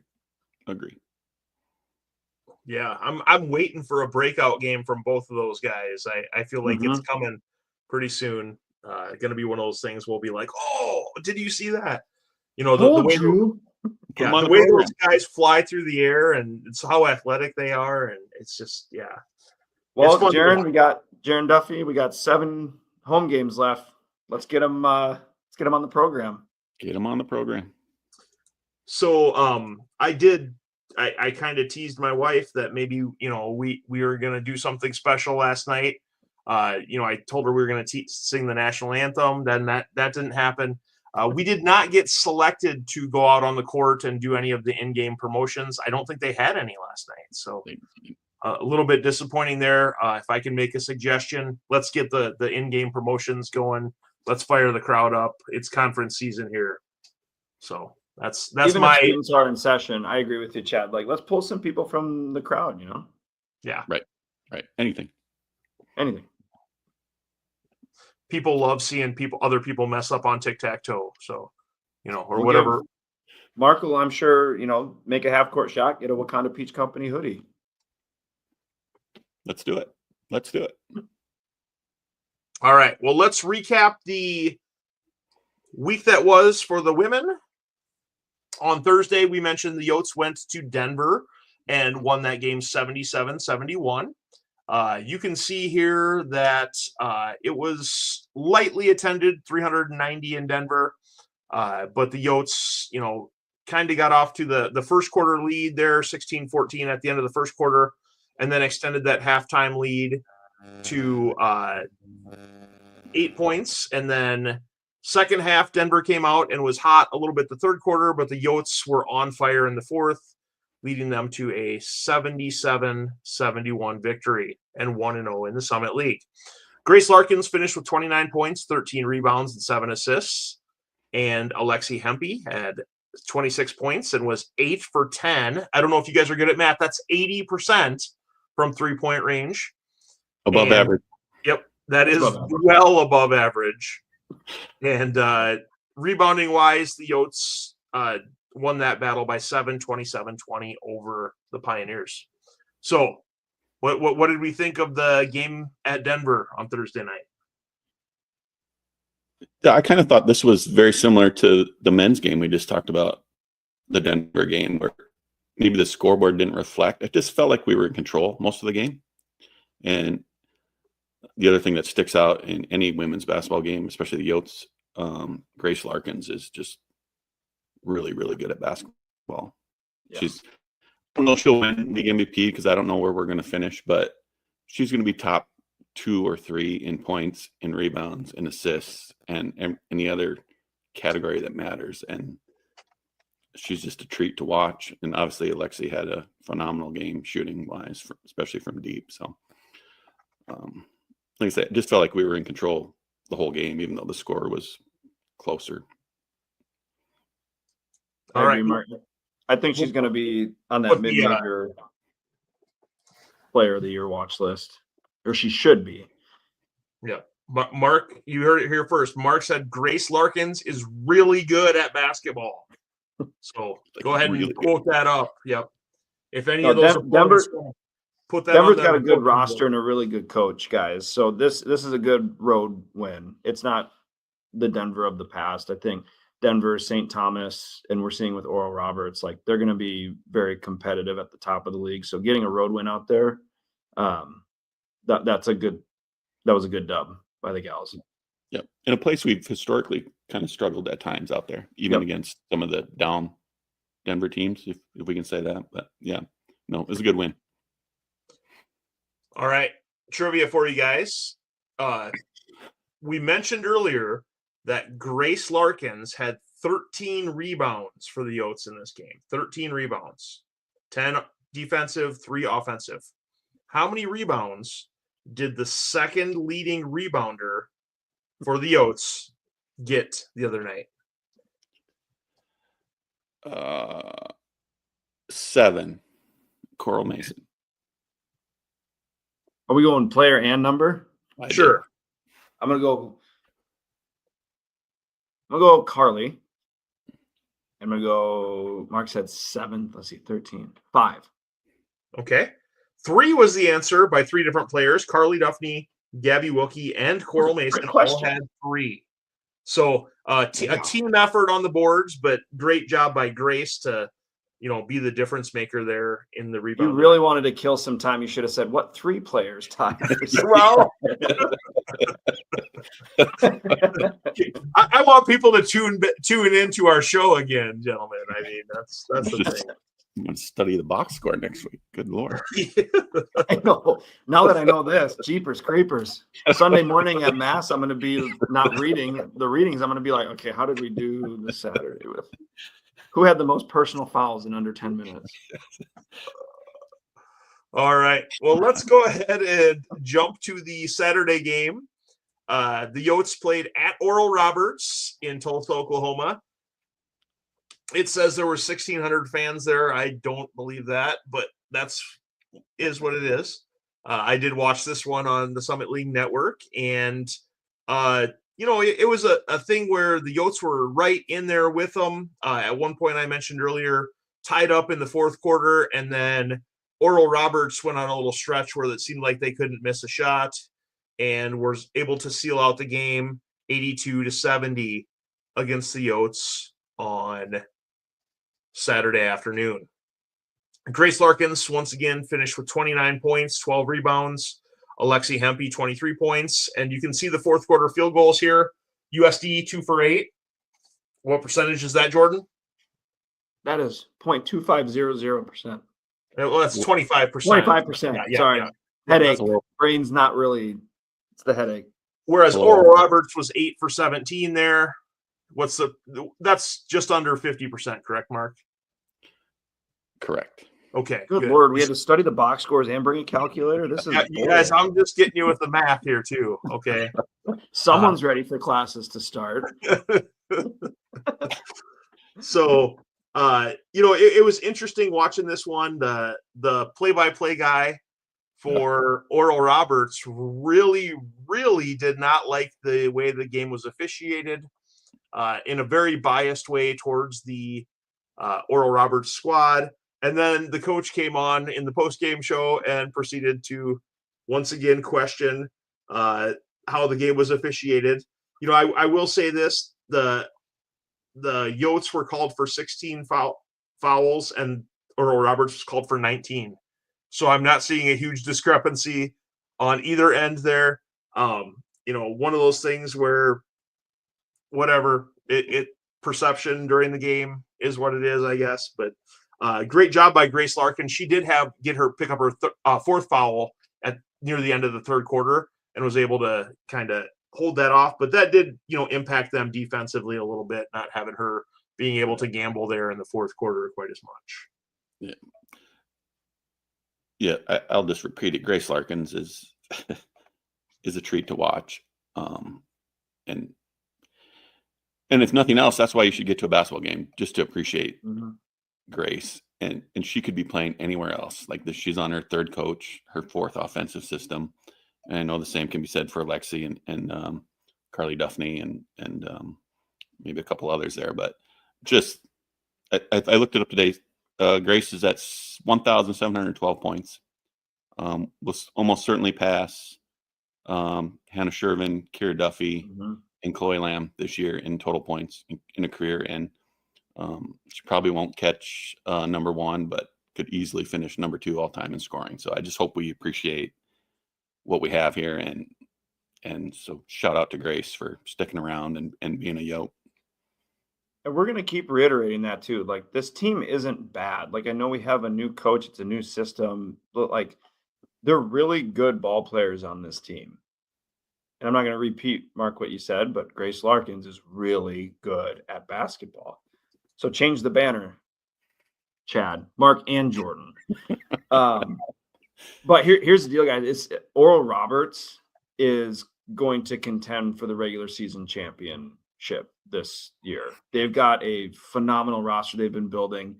C: Yeah, I'm waiting for a breakout game from both of those guys. I feel like it's coming pretty soon. Going to be one of those things we'll be like, oh, did you see that? You know, the way the way those guys fly through the air, and it's how athletic they are, and it's just
A: Well, Jaron, we got Jaron Duffy. We got 7 home games left. Let's get them. Let's get them on the program.
B: Get them on the program.
C: So I kind of teased my wife that maybe, we were going to do something special last night. I told her we were going to sing the national anthem. Then that didn't happen. We did not get selected to go out on the court and do any of the in-game promotions. I don't think they had any last night. So a little bit disappointing there. If I can make a suggestion, let's get the in-game promotions going. Let's fire the crowd up. It's conference season here. So that's
A: even
C: my.
A: If students are in session, I agree with you, Chad. Like, let's pull some people from the crowd.
C: Yeah.
B: Right. Anything.
C: People love seeing other people mess up on tic-tac-toe. So, or whatever.
A: Mark will, I'm sure, make a half-court shot, get a Wakanda Peach Company hoodie.
B: Let's do it.
C: All right. Well, let's recap the week that was for the women. On Thursday, we mentioned the Yotes went to Denver and won that game 77-71. You can see here that it was lightly attended, 390 in Denver. But the Yotes, kind of got off to the first quarter lead there, 16-14 at the end of the first quarter, and then extended that halftime lead to 8 points. And then second half, Denver came out and was hot a little bit the third quarter, but the Yotes were on fire in the fourth, leading them to a 77-71 victory and 1-0 in the Summit League. Grace Larkins finished with 29 points, 13 rebounds, and 7 assists. And Alexi Hempy had 26 points and was 8 for 10. I don't know if you guys are good at math. That's 80% from three-point range.
B: Above average.
C: Yep, that is well above average. And rebounding-wise, the Yotes won that battle by 7, 27-20 over the Pioneers. So what did we think of the game at Denver on Thursday night?
B: Yeah, I kind of thought this was very similar to the men's game we just talked about, the Denver game, where maybe the scoreboard didn't reflect. It just felt like we were in control most of the game. And the other thing that sticks out in any women's basketball game, especially the Yotes, Grace Larkins is just really, really good at basketball. Yeah. I don't know if she'll win the MVP because I don't know where we're going to finish, but she's going to be top 2 or 3 in points, in rebounds, in assists, and any other category that matters. And she's just a treat to watch. And obviously, Alexi had a phenomenal game shooting wise, especially from deep. So, like I said, it just felt like we were in control the whole game, even though the score was closer.
A: All right, Mark. I think she's going to be on that mid-major player of the year watch list, or she should be.
C: Yeah. But Mark, you heard it here first. Mark said Grace Larkins is really good at basketball. So go ahead and quote that up. Yep. If any of those
A: Denver's got a good roster and a really good coach, guys. So this is a good road win. It's not the Denver of the past. I think Denver, St. Thomas, and we're seeing with Oral Roberts, like they're going to be very competitive at the top of the league. So getting a road win out there, that was a good dub by the gals.
B: Yep. In a place we've historically kind of struggled at times out there, even against some of the down Denver teams, if we can say that. But yeah, no, it was a good win.
C: All right. Trivia for you guys. We mentioned earlier that Grace Larkins had 13 rebounds for the Yotes in this game. 13 rebounds. 10 defensive, 3 offensive. How many rebounds did the second leading rebounder for the Yotes get the other night?
B: 7. Coral Mason.
A: Are we going player and number?
C: Sure.
A: I'm gonna go Carly. I'm gonna go. Mark said 7. Let's see, 13. 5.
C: Okay. 3 was the answer by 3 different players. Carly Duffney, Gabby Wilkie, and Coral Mason all had 3. So a team effort on the boards, but great job by Grace to, be the difference maker there in the rebound.
A: You really wanted to kill some time. You should have said, what 3 players, Ty?
C: Well, I want people to tune into our show again, gentlemen. I mean, that's the thing.
B: I'm going to study the box score next week. Good Lord.
A: I know. Now that I know this, jeepers creepers. Sunday morning at Mass, I'm going to be not reading the readings. I'm going to be like, okay, how did we do this Saturday with? Who had the most personal fouls in under 10 minutes?
C: All right. Well, let's go ahead and jump to the Saturday game. The Yotes played at Oral Roberts in Tulsa, Oklahoma. It says there were 1,600 fans there. I don't believe that, but is what it is. I did watch this one on the Summit League Network, and it was a thing where the Yotes were right in there with them. At one point, I mentioned earlier, tied up in the fourth quarter, and then Oral Roberts went on a little stretch where it seemed like they couldn't miss a shot, and were able to seal out the game 82-70 against the Yotes on Saturday afternoon. Grace Larkins once again finished with 29 points, 12 rebounds. Alexi Hempy, 23 points. And you can see the fourth quarter field goals here. USD 2 for 8. What percentage is that, Jordan?
A: That is 0.2500%.
C: Well, that's 25%.
A: 25%.
C: Yeah,
A: Sorry.
C: yeah.
A: Headache. Brain's not really, it's the headache.
C: Whereas Oral Roberts was 8 for 17 there. That's just under 50%, correct, Mark?
B: Correct.
C: Okay.
A: Good Lord, we had to study the box scores and bring a calculator. This is
C: you guys, I'm just getting you with the math here too. Okay.
A: Someone's ready for classes to start.
C: So it was interesting watching this one. The play-by-play guy for Oral Roberts really, really did not like the way the game was officiated, in a very biased way towards the Oral Roberts squad. And then the coach came on in the post-game show and proceeded to once again question how the game was officiated. I will say this: the Yotes were called for 16 fouls, and Oral Roberts was called for 19. So I'm not seeing a huge discrepancy on either end there. One of those things where whatever it perception during the game is what it is, I guess. But great job by Grace Larkin. She did pick up her fourth foul at near the end of the third quarter and was able to kind of hold that off. But that did, impact them defensively a little bit, not having her being able to gamble there in the fourth quarter quite as much.
B: Yeah. I'll just repeat it. Grace Larkins is a treat to watch. And if nothing else, that's why you should get to a basketball game, just to appreciate Grace. And she could be playing anywhere else. Like this, she's on her third coach, her fourth offensive system. And I know the same can be said for Alexi and Carly Duffney and maybe a couple others there. But just I looked it up today. Grace is at 1,712 points. Will almost certainly pass Hannah Shervin, Kira Duffy, and Chloe Lamb this year in total points in a career. And she probably won't catch number 1, but could easily finish number 2 all time in scoring. So I just hope we appreciate what we have here. And And so shout out to Grace for sticking around and being a yoke.
A: And we're going to keep reiterating that too. Like, this team isn't bad. Like, I know we have a new coach, it's a new system, but like, they're really good ball players on this team. And I'm not going to repeat, Mark, what you said, but Grace Larkins is really good at basketball. So change the banner, Chad, Mark, and Jordan. But here's the deal, guys. It's Oral Roberts is going to contend for the regular season championship this year. They've got a phenomenal roster they've been building.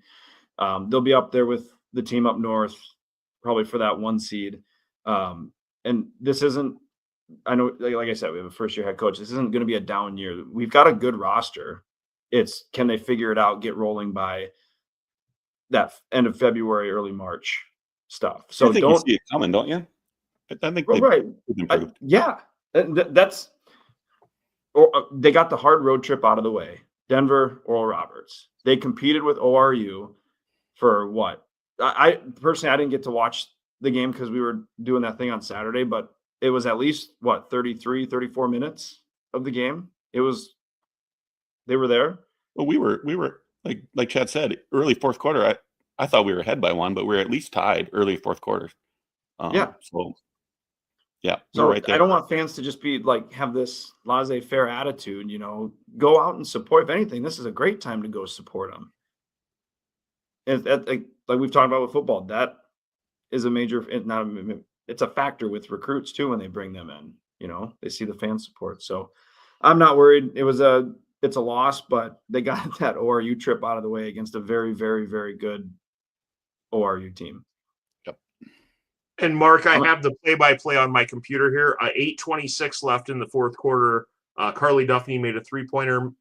A: They'll be up there with the team up north, probably for that 1 seed. And this isn't, I know, like I said, we have a first-year head coach. This isn't going to be a down year. We've got a good roster. It's, can they figure it out, get rolling by that end of February, early March stuff. So
B: I think
A: don't
B: you see it coming, don't you? I think
A: right.
B: they've improved.
A: Yeah, that's. Or they got the hard road trip out of the way. Denver, Oral Roberts. They competed with ORU for what? I personally, I didn't get to watch the game because we were doing that thing on Saturday, but it was at least what, 33, 34 minutes of the game. They were there.
B: Well, we were like Chad said, early fourth quarter. I thought we were ahead by 1, but we were at least tied early fourth quarter.
A: Yeah.
B: So yeah,
A: So
B: we're right there.
A: I don't want fans to just be like, have this laissez-faire attitude, go out and support. If anything, this is a great time to go support them. And like we've talked about with football, that is a major, it's a factor with recruits too when they bring them in. They see the fan support. So I'm not worried. It's a loss, but they got that ORU trip out of the way against a very, very, very good ORU team.
B: Yep.
C: And Mark, I have the play-by-play on my computer here. 8:26 left in the fourth quarter. Carly Duffney made a 3-pointer,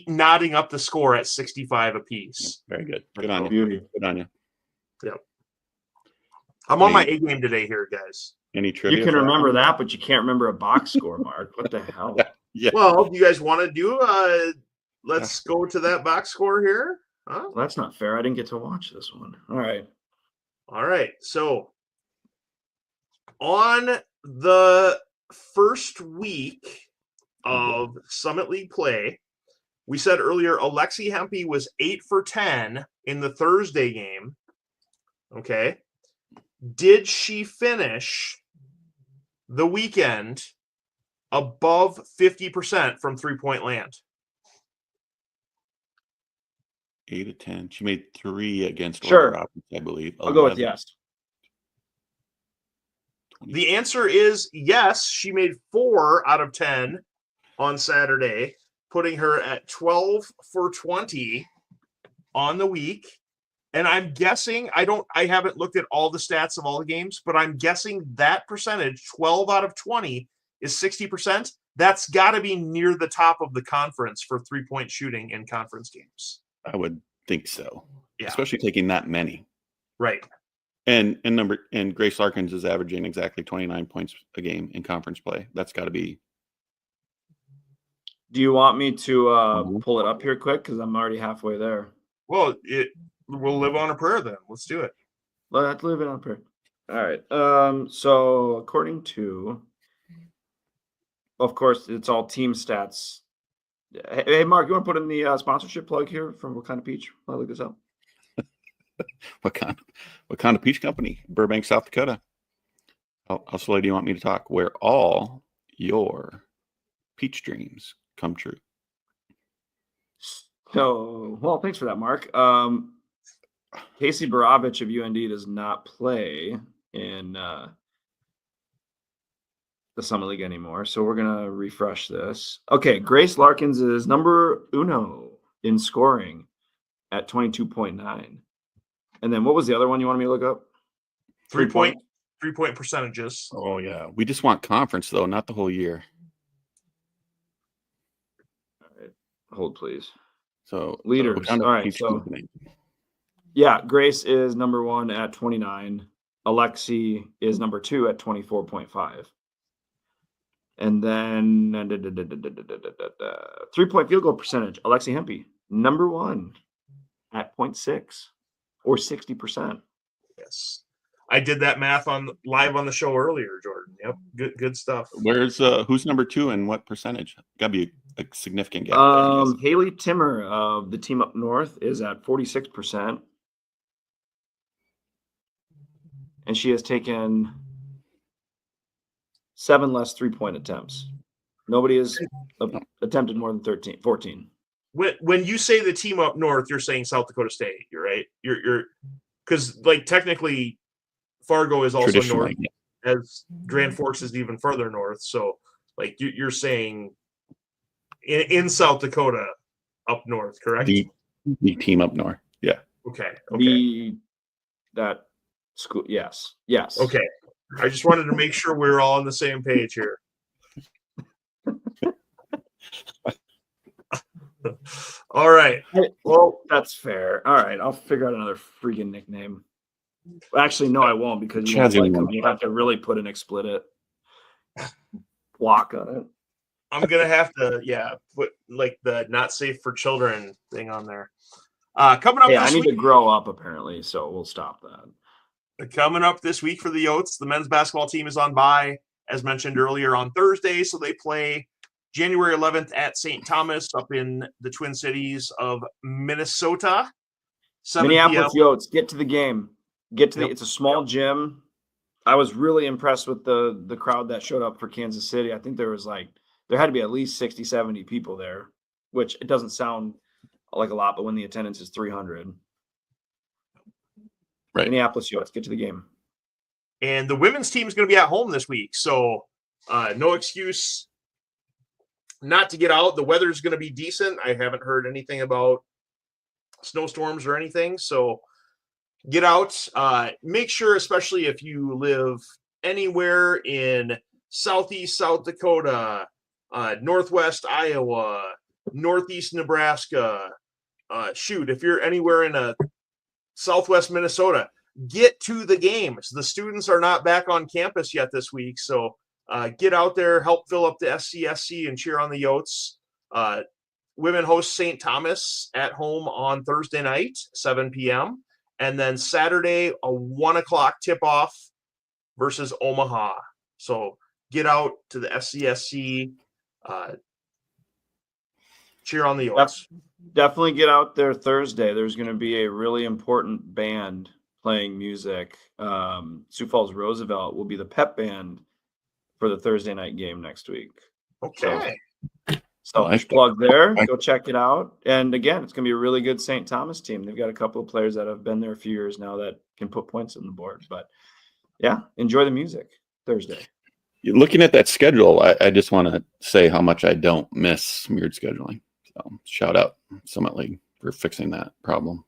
C: nodding up the score at 65 apiece.
B: Very good. Good on you.
A: Beauty.
B: Good on you.
C: Yep. I'm on my A game today here, guys.
B: Any trivia?
A: You can remember that, but you can't remember a box score, Mark. What the hell?
B: Yeah.
C: Well, do you guys want to do let's go to that box score here? Huh?
A: Well, that's not fair. I didn't get to watch this one. All right.
C: So on the first week of Summit League play, we said earlier Alexi Hempy was 8 for 10 in the Thursday game. Okay. Did she finish the weekend above 50% from 3-point land?
B: 8 of 10. She made 3 against
A: Sure.
B: Roberts, I believe.
A: I'll go with yes.
C: The answer is yes. She made 4 out of 10 on Saturday, putting her at 12 for 20 on the week. And I'm guessing, I haven't looked at all the stats of all the games, but I'm guessing that percentage, 12 out of 20, is 60%. That's got to be near the top of the conference for 3-point shooting in conference games.
B: I would think so.
C: Yeah.
B: Especially taking that many.
C: Right.
B: And Grace Larkins is averaging exactly 29 points a game in conference play. That's got to be.
A: Do you want me to pull it up here quick? Because I'm already halfway there.
C: Well, we'll live on a prayer then. Let's do it.
A: Let's live it on a prayer. All right. So according to, of course, it's all team stats. Hey, Mark, you want to put in the sponsorship plug here from What Kind of Peach? I'll look this up.
B: What kind of peach company? Burbank, South Dakota. How slowly do you want me to talk? Where all your peach dreams come true.
A: So, well, thanks for that, Mark. Casey Baravich of UND does not play in the Summit League anymore, so we're gonna refresh this. Okay, Grace Larkins is number uno in scoring at 22.9. And then what was the other one you wanted me to look up?
C: 3-point percentages.
B: Oh yeah, we just want conference though, not the whole year.
A: All right, hold please.
B: So
A: leaders. All right, so yeah, Grace is number 1 at 29. Alexi is number 2 at 24.5. And then 3-point field goal percentage. Alexi Hempy, number 1 at 0.6 or 60%.
C: Yes. I did that math live on the show earlier, Jordan. Yep, good stuff.
B: Where's who's number 2 and what percentage? Got to be a significant gap there, I guess.
A: Haley Timmer of the team up north is at 46%. And she has taken 7 less 3-point attempts. Nobody has attempted more than 14.
C: When you say the team up north, you're saying South Dakota State. You're right. You're because like technically Fargo is also north, as Grand Forks is even further north. So like you're saying in South Dakota up north, correct?
B: The team up north. Yeah.
C: Okay.
A: That school. Yes.
C: Okay. I just wanted to make sure we were all on the same page here. All right.
A: Well, that's fair. All right. I'll figure out another freaking nickname. Actually, no, I won't, because you have to really put an explicit block on it.
C: I'm gonna have to, put like the not safe for children thing on there. Coming up,
A: I need to grow up apparently, so we'll stop that.
C: Coming up this week for the Yotes, the men's basketball team is on bye, as mentioned earlier, on Thursday, so they play January 11th at St. Thomas up in the Twin Cities of Minnesota.
A: Minneapolis Yotes, get to the game. It's a small gym. I was really impressed with the crowd that showed up for Kansas City. I think there had to be at least 60, 70 people there, which it doesn't sound like a lot, but when the attendance is 300. Right. Minneapolis Yotes, get to the game.
C: And the women's team is going to be at home this week, so no excuse not to get out. The weather is going to be decent. I haven't heard anything about snowstorms or anything, so get out. Make sure, especially if you live anywhere in southeast South Dakota, northwest Iowa, northeast Nebraska, if you're anywhere in southwest Minnesota, get to the games. The students are not back on campus yet this week, so get out there, help fill up the SCSC, and cheer on the Yotes. Women host St. Thomas at home on Thursday night, 7 p.m., and then Saturday, a 1 o'clock tip-off versus Omaha. So get out to the SCSC, cheer on the Yotes.
A: Definitely get out there Thursday. There's going to be a really important band playing music. Sioux Falls Roosevelt will be the pep band for the Thursday night game next week.
C: Okay.
A: So plug there. Go check it out. And again, it's going to be a really good St. Thomas team. They've got a couple of players that have been there a few years now that can put points on the board. But yeah, enjoy the music Thursday.
B: Looking at that schedule, I just want to say how much I don't miss smeared scheduling. So shout out Summit League for fixing that problem.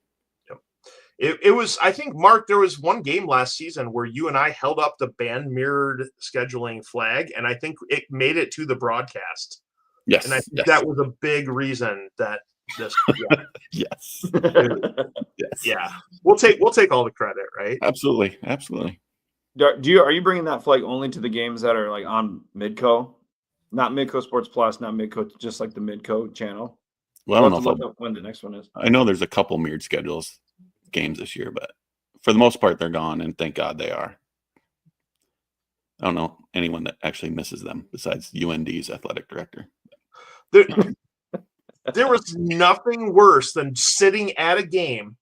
C: It was, I think, Mark, there was one game last season where you and I held up the band mirrored scheduling flag, and I think it made it to the broadcast.
B: Yes.
C: And I think that was a big reason that this. Yeah.
B: Yes.
C: Yes. Yeah. We'll take all the credit, right?
B: Absolutely.
A: Are you bringing that flag only to the games that are like on Midco? Not Midco Sports Plus, not Midco, just like the Midco channel?
B: Well, I don't know
A: when the next one is.
B: I know there's a couple mirrored schedules games this year, but for the most part they're gone, and thank God they are. I don't know anyone that actually misses them besides UND's athletic director.
C: There was nothing worse than sitting at a game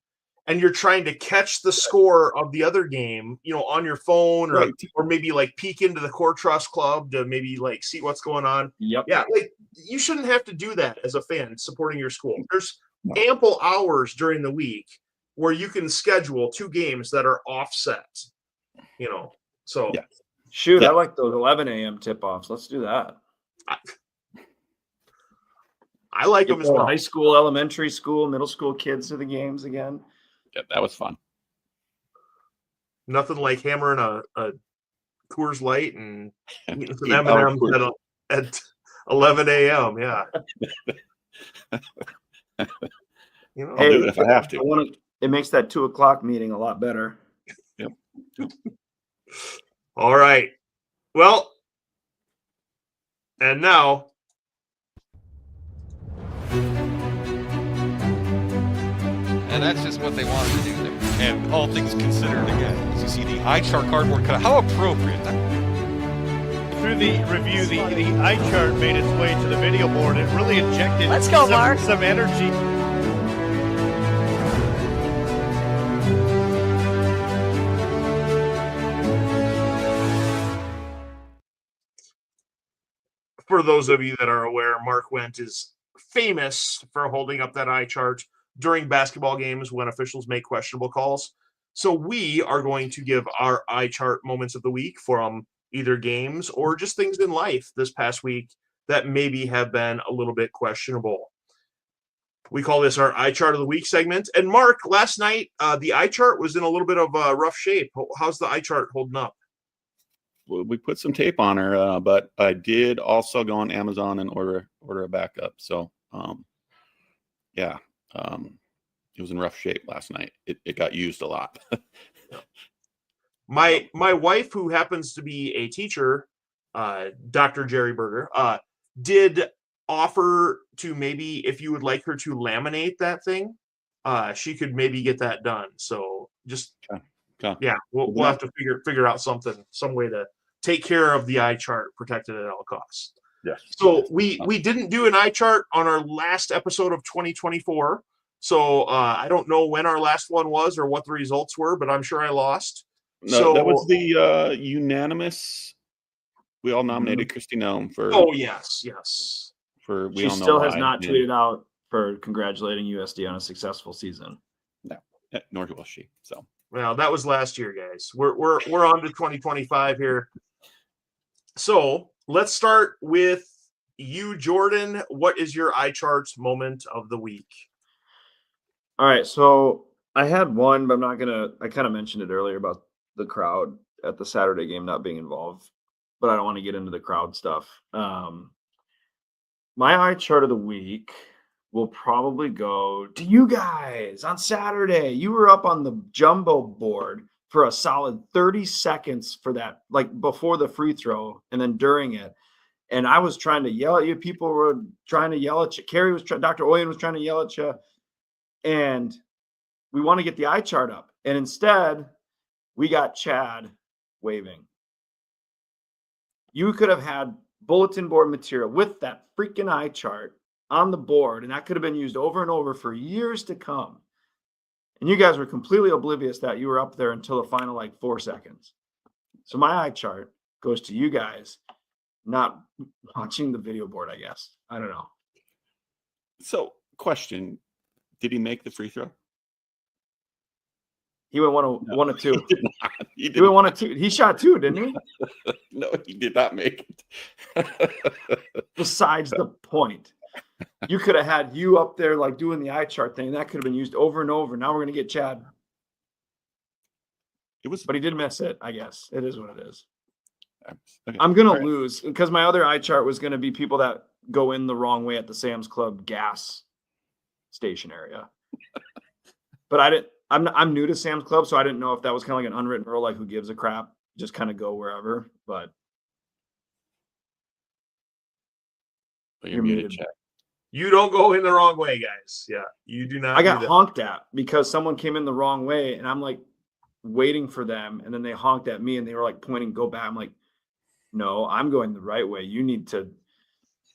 C: and you're trying to catch the score of the other game, on your phone, or maybe like peek into the Core Trust Club to maybe like see what's going on.
A: Yep.
C: Yeah, like you shouldn't have to do that as a fan supporting your school. There's ample hours during the week where you can schedule 2 games that are offset, so.
A: Yeah. Shoot, I like those 11 a.m. tip-offs. Let's do that.
C: I like them as well.
A: High school, elementary school, middle school kids to the games again.
B: Yeah, that was fun.
C: Nothing like hammering a Coors Light and eating some M&Ms at 11 a.m. Yeah.
B: I'll do it if I have to.
A: It makes that 2 o'clock meeting a lot better.
B: Yep.
C: All right. Well, and now.
D: And that's just what they wanted to do there. And all things considered, again, as you see the eye chart cardboard cutout, how appropriate.
E: Through the review, the eye chart made its way to the video board. It really injected
F: Let's go, Mark.
E: some energy.
C: For those of you that are aware, Mark Wendt is famous for holding up that eye chart during basketball games when officials make questionable calls. So we are going to give our eye chart moments of the week from either games or just things in life this past week that maybe have been a little bit questionable. We call this our eye chart of the week segment. And Mark, last night, the eye chart was in a little bit of rough shape. How's the eye chart holding up?
B: We put some tape on her, but I did also go on Amazon and order a backup. So, it was in rough shape last night. It got used a lot.
C: My wife, who happens to be a teacher, Dr. Jerry Berger, did offer to maybe, if you would like her to laminate that thing, she could maybe get that done. So just
B: Okay.
C: we'll have to figure out some way to take care of the eye chart, protect it at all costs.
B: Yes.
C: So we didn't do an eye chart on our last episode of 2024. So I don't know when our last one was or what the results were, but I'm sure I lost.
B: No,
C: So
B: that was the unanimous. We all nominated Christy Nome for.
C: Oh yes.
B: For we
A: She
B: all know
A: still has
B: why.
A: not
B: Yeah.
A: tweeted out for congratulating USD on a successful season.
B: No, nor was she. So.
C: Well, that was last year, guys. We're on to 2025 here. So let's start with you, Jordan. What is your eye charts moment of the week?
A: All right, so I had one, but I kind of mentioned it earlier about the crowd at the Saturday game not being involved, but I don't want to get into the crowd stuff. My eye chart of the week will probably go to you guys on Saturday. You were up on the jumbo board for a solid 30 seconds for that, like before the free throw and then during it. And I was trying to yell at you. People were trying to yell at you. Dr. Oyen was trying to yell at you. And we want to get the eye chart up. And instead, we got Chad waving. You could have had bulletin board material with that freaking eye chart on the board, and that could have been used over and over for years to come. And you guys were completely oblivious that you were up there until the final 4 seconds. So my eye chart goes to you guys not watching the video board, I guess. I don't know.
B: So, question: did he make the free throw?
A: He went one of two.
B: He did not.
A: He went 1 of 2. He shot 2, didn't he?
B: No, he did not make it.
A: Besides the point. You could have had you up there doing the eye chart thing. That could have been used over and over. Now we're going to get Chad. But he did miss it, I guess. It is what it is.
B: Okay.
A: I'm going to lose because my other eye chart was going to be people that go in the wrong way at the Sam's Club gas station area. But I'm new to Sam's Club, so I didn't know if that was kind of like an unwritten rule, who gives a crap, just kind of go wherever. But
B: you're muted, Chad.
C: You don't go in the wrong way, guys. Yeah, you do not.
A: I got honked at because someone came in the wrong way, and I'm waiting for them, and then they honked at me, and they were pointing, go back. I'm like, no, I'm going the right way. You need to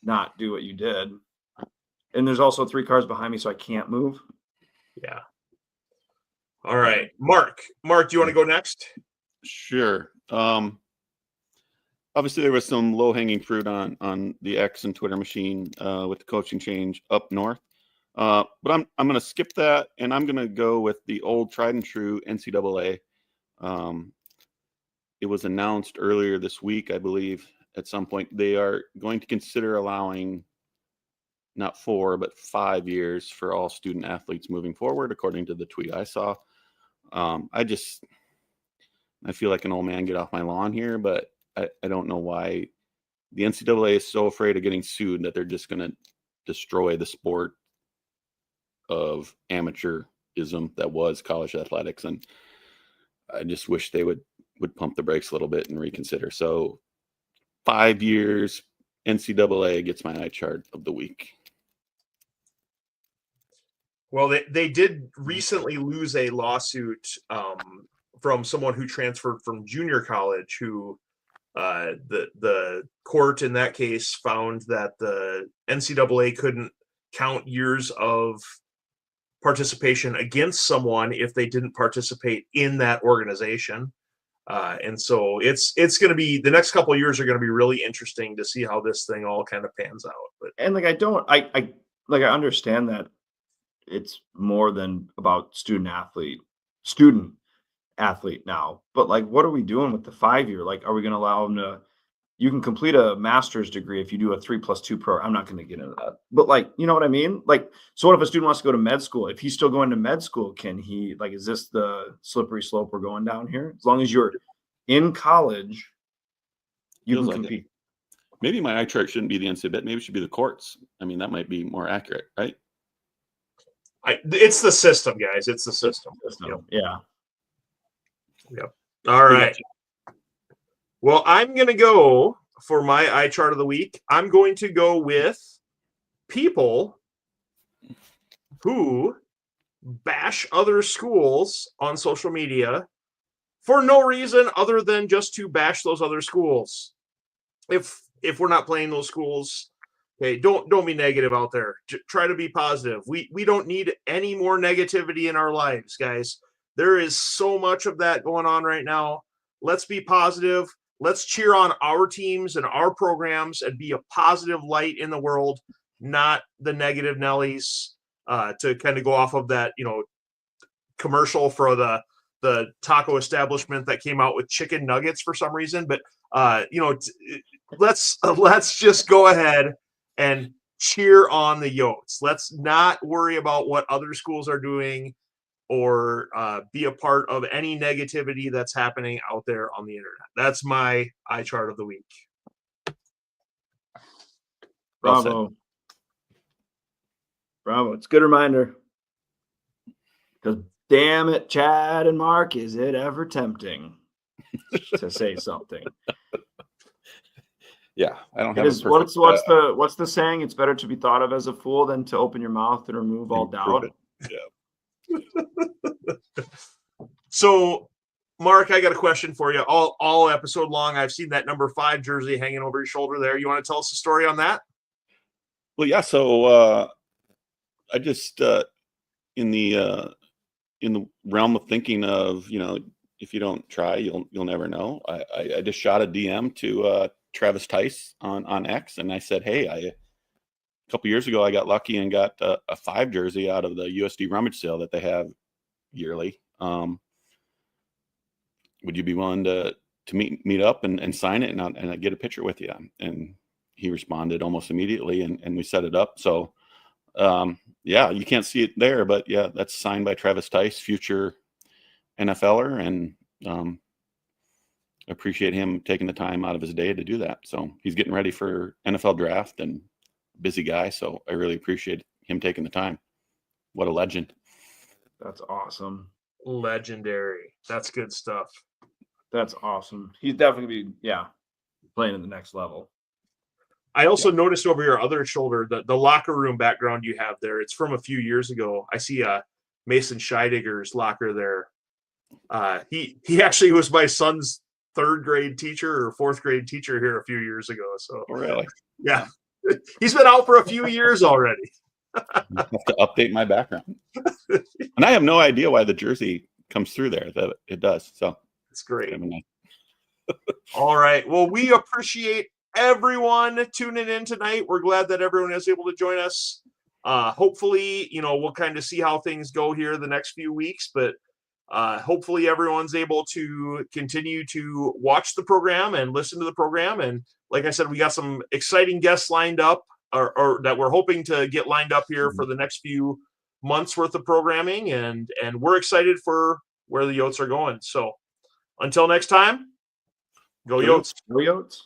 A: not do what you did. And there's also 3 cars behind me, so I can't move.
C: Yeah. All right, Mark. Mark, do you want to go next?
B: Sure. Obviously, there was some low-hanging fruit on the X and Twitter machine with the coaching change up north. But I'm going to skip that, and I'm going to go with the old tried and true NCAA. It was announced earlier this week, I believe, at some point. They are going to consider allowing not 4, but 5 years for all student athletes moving forward, according to the tweet I saw. I feel like an old man get off my lawn here, but I don't know why the NCAA is so afraid of getting sued that they're just going to destroy the sport of amateurism that was college athletics. And I just wish they would pump the brakes a little bit and reconsider. So 5 years, NCAA gets my eye chart of the week.
C: Well, they did recently lose a lawsuit from someone who transferred from junior college, who the court in that case found that the NCAA couldn't count years of participation against someone if they didn't participate in that organization. And so it's going to be, the next couple of years are going to be really interesting to see how this thing all kind of pans out. But
A: And like I understand that it's more than about student athlete now, but like, what are we doing with the 5 year? Like, are we going to allow them to, you can complete a master's degree if you do a 3+2 program. I'm not going to get into that, but like, you know what I mean? Like, so what if a student wants to go to med school? If he's still going to med school, can he, like, is this the slippery slope we're going down here? As long as you're in college, you
B: Feels
A: can
B: like it.
A: compete.
B: Maybe my eye chart shouldn't be the NCAA. Maybe it should be the courts. I mean, that might be more accurate, right?
C: it's the system, guys. It's the system.
A: So, yeah.
C: All right. Well, I'm going to go for my eye chart of the week. I'm going to go with people who bash other schools on social media for no reason other than just to bash those other schools. If we're not playing those schools, okay, don't be negative out there. Try to be positive. We don't need any more negativity in our lives, guys. There is so much of that going on right now. Let's be positive. Let's cheer on our teams and our programs and be a positive light in the world, not the negative Nellies. To kind of go off of that, commercial for the taco establishment that came out with chicken nuggets for some reason. But let's just go ahead and cheer on the Yotes. Let's not worry about what other schools are doing or be a part of any negativity that's happening out there on the internet. That's my eye chart of the week.
A: Bravo. Bravo. It's a good reminder. Because damn it, Chad and Mark, is it ever tempting to say something?
B: Yeah, I don't
A: It
B: have.
A: is, what's the saying? It's better to be thought of as a fool than to open your mouth and remove all doubt.
B: Yeah.
C: So, Mark, I got a question for you. All episode long, I've seen that number 5 jersey hanging over your shoulder there. You want to tell us a story on that?
B: Well, yeah. So I just in the realm of thinking of, if you don't try, you'll never know. I just shot a DM to Travis Tice on X, and I said, hey, a couple years ago I got lucky and got a 5 jersey out of the USD rummage sale that they have yearly. Would you be willing to meet up and sign it and I get a picture with you? And he responded almost immediately, and we set it up. So yeah, you can't see it there, but yeah, that's signed by Travis Tice, future NFLer, and appreciate him taking the time out of his day to do that. So he's getting ready for NFL draft and busy guy. So I really appreciate him taking the time. What a legend.
A: That's awesome.
C: Legendary. That's good stuff.
A: That's awesome. He's definitely playing at the next level.
C: I also noticed over your other shoulder, the locker room background you have there. It's from a few years ago. I see Mason Scheidegger's locker there. He actually was my son's 3rd grade teacher or 4th grade teacher here a few years ago. So
B: Really?
C: Yeah. He's been out for a few years already.
B: I have to update my background. And I have no idea why the jersey comes through there. That it does. So
C: it's great. All right. Well, we appreciate everyone tuning in tonight. We're glad that everyone is able to join us. Hopefully, we'll kind of see how things go here the next few weeks, but hopefully everyone's able to continue to watch the program and listen to the program. And like I said, we got some exciting guests lined up or that we're hoping to get lined up here for the next few months worth of programming. And we're excited for where the Yotes are going. So until next time, go Yotes.
A: Go Yotes.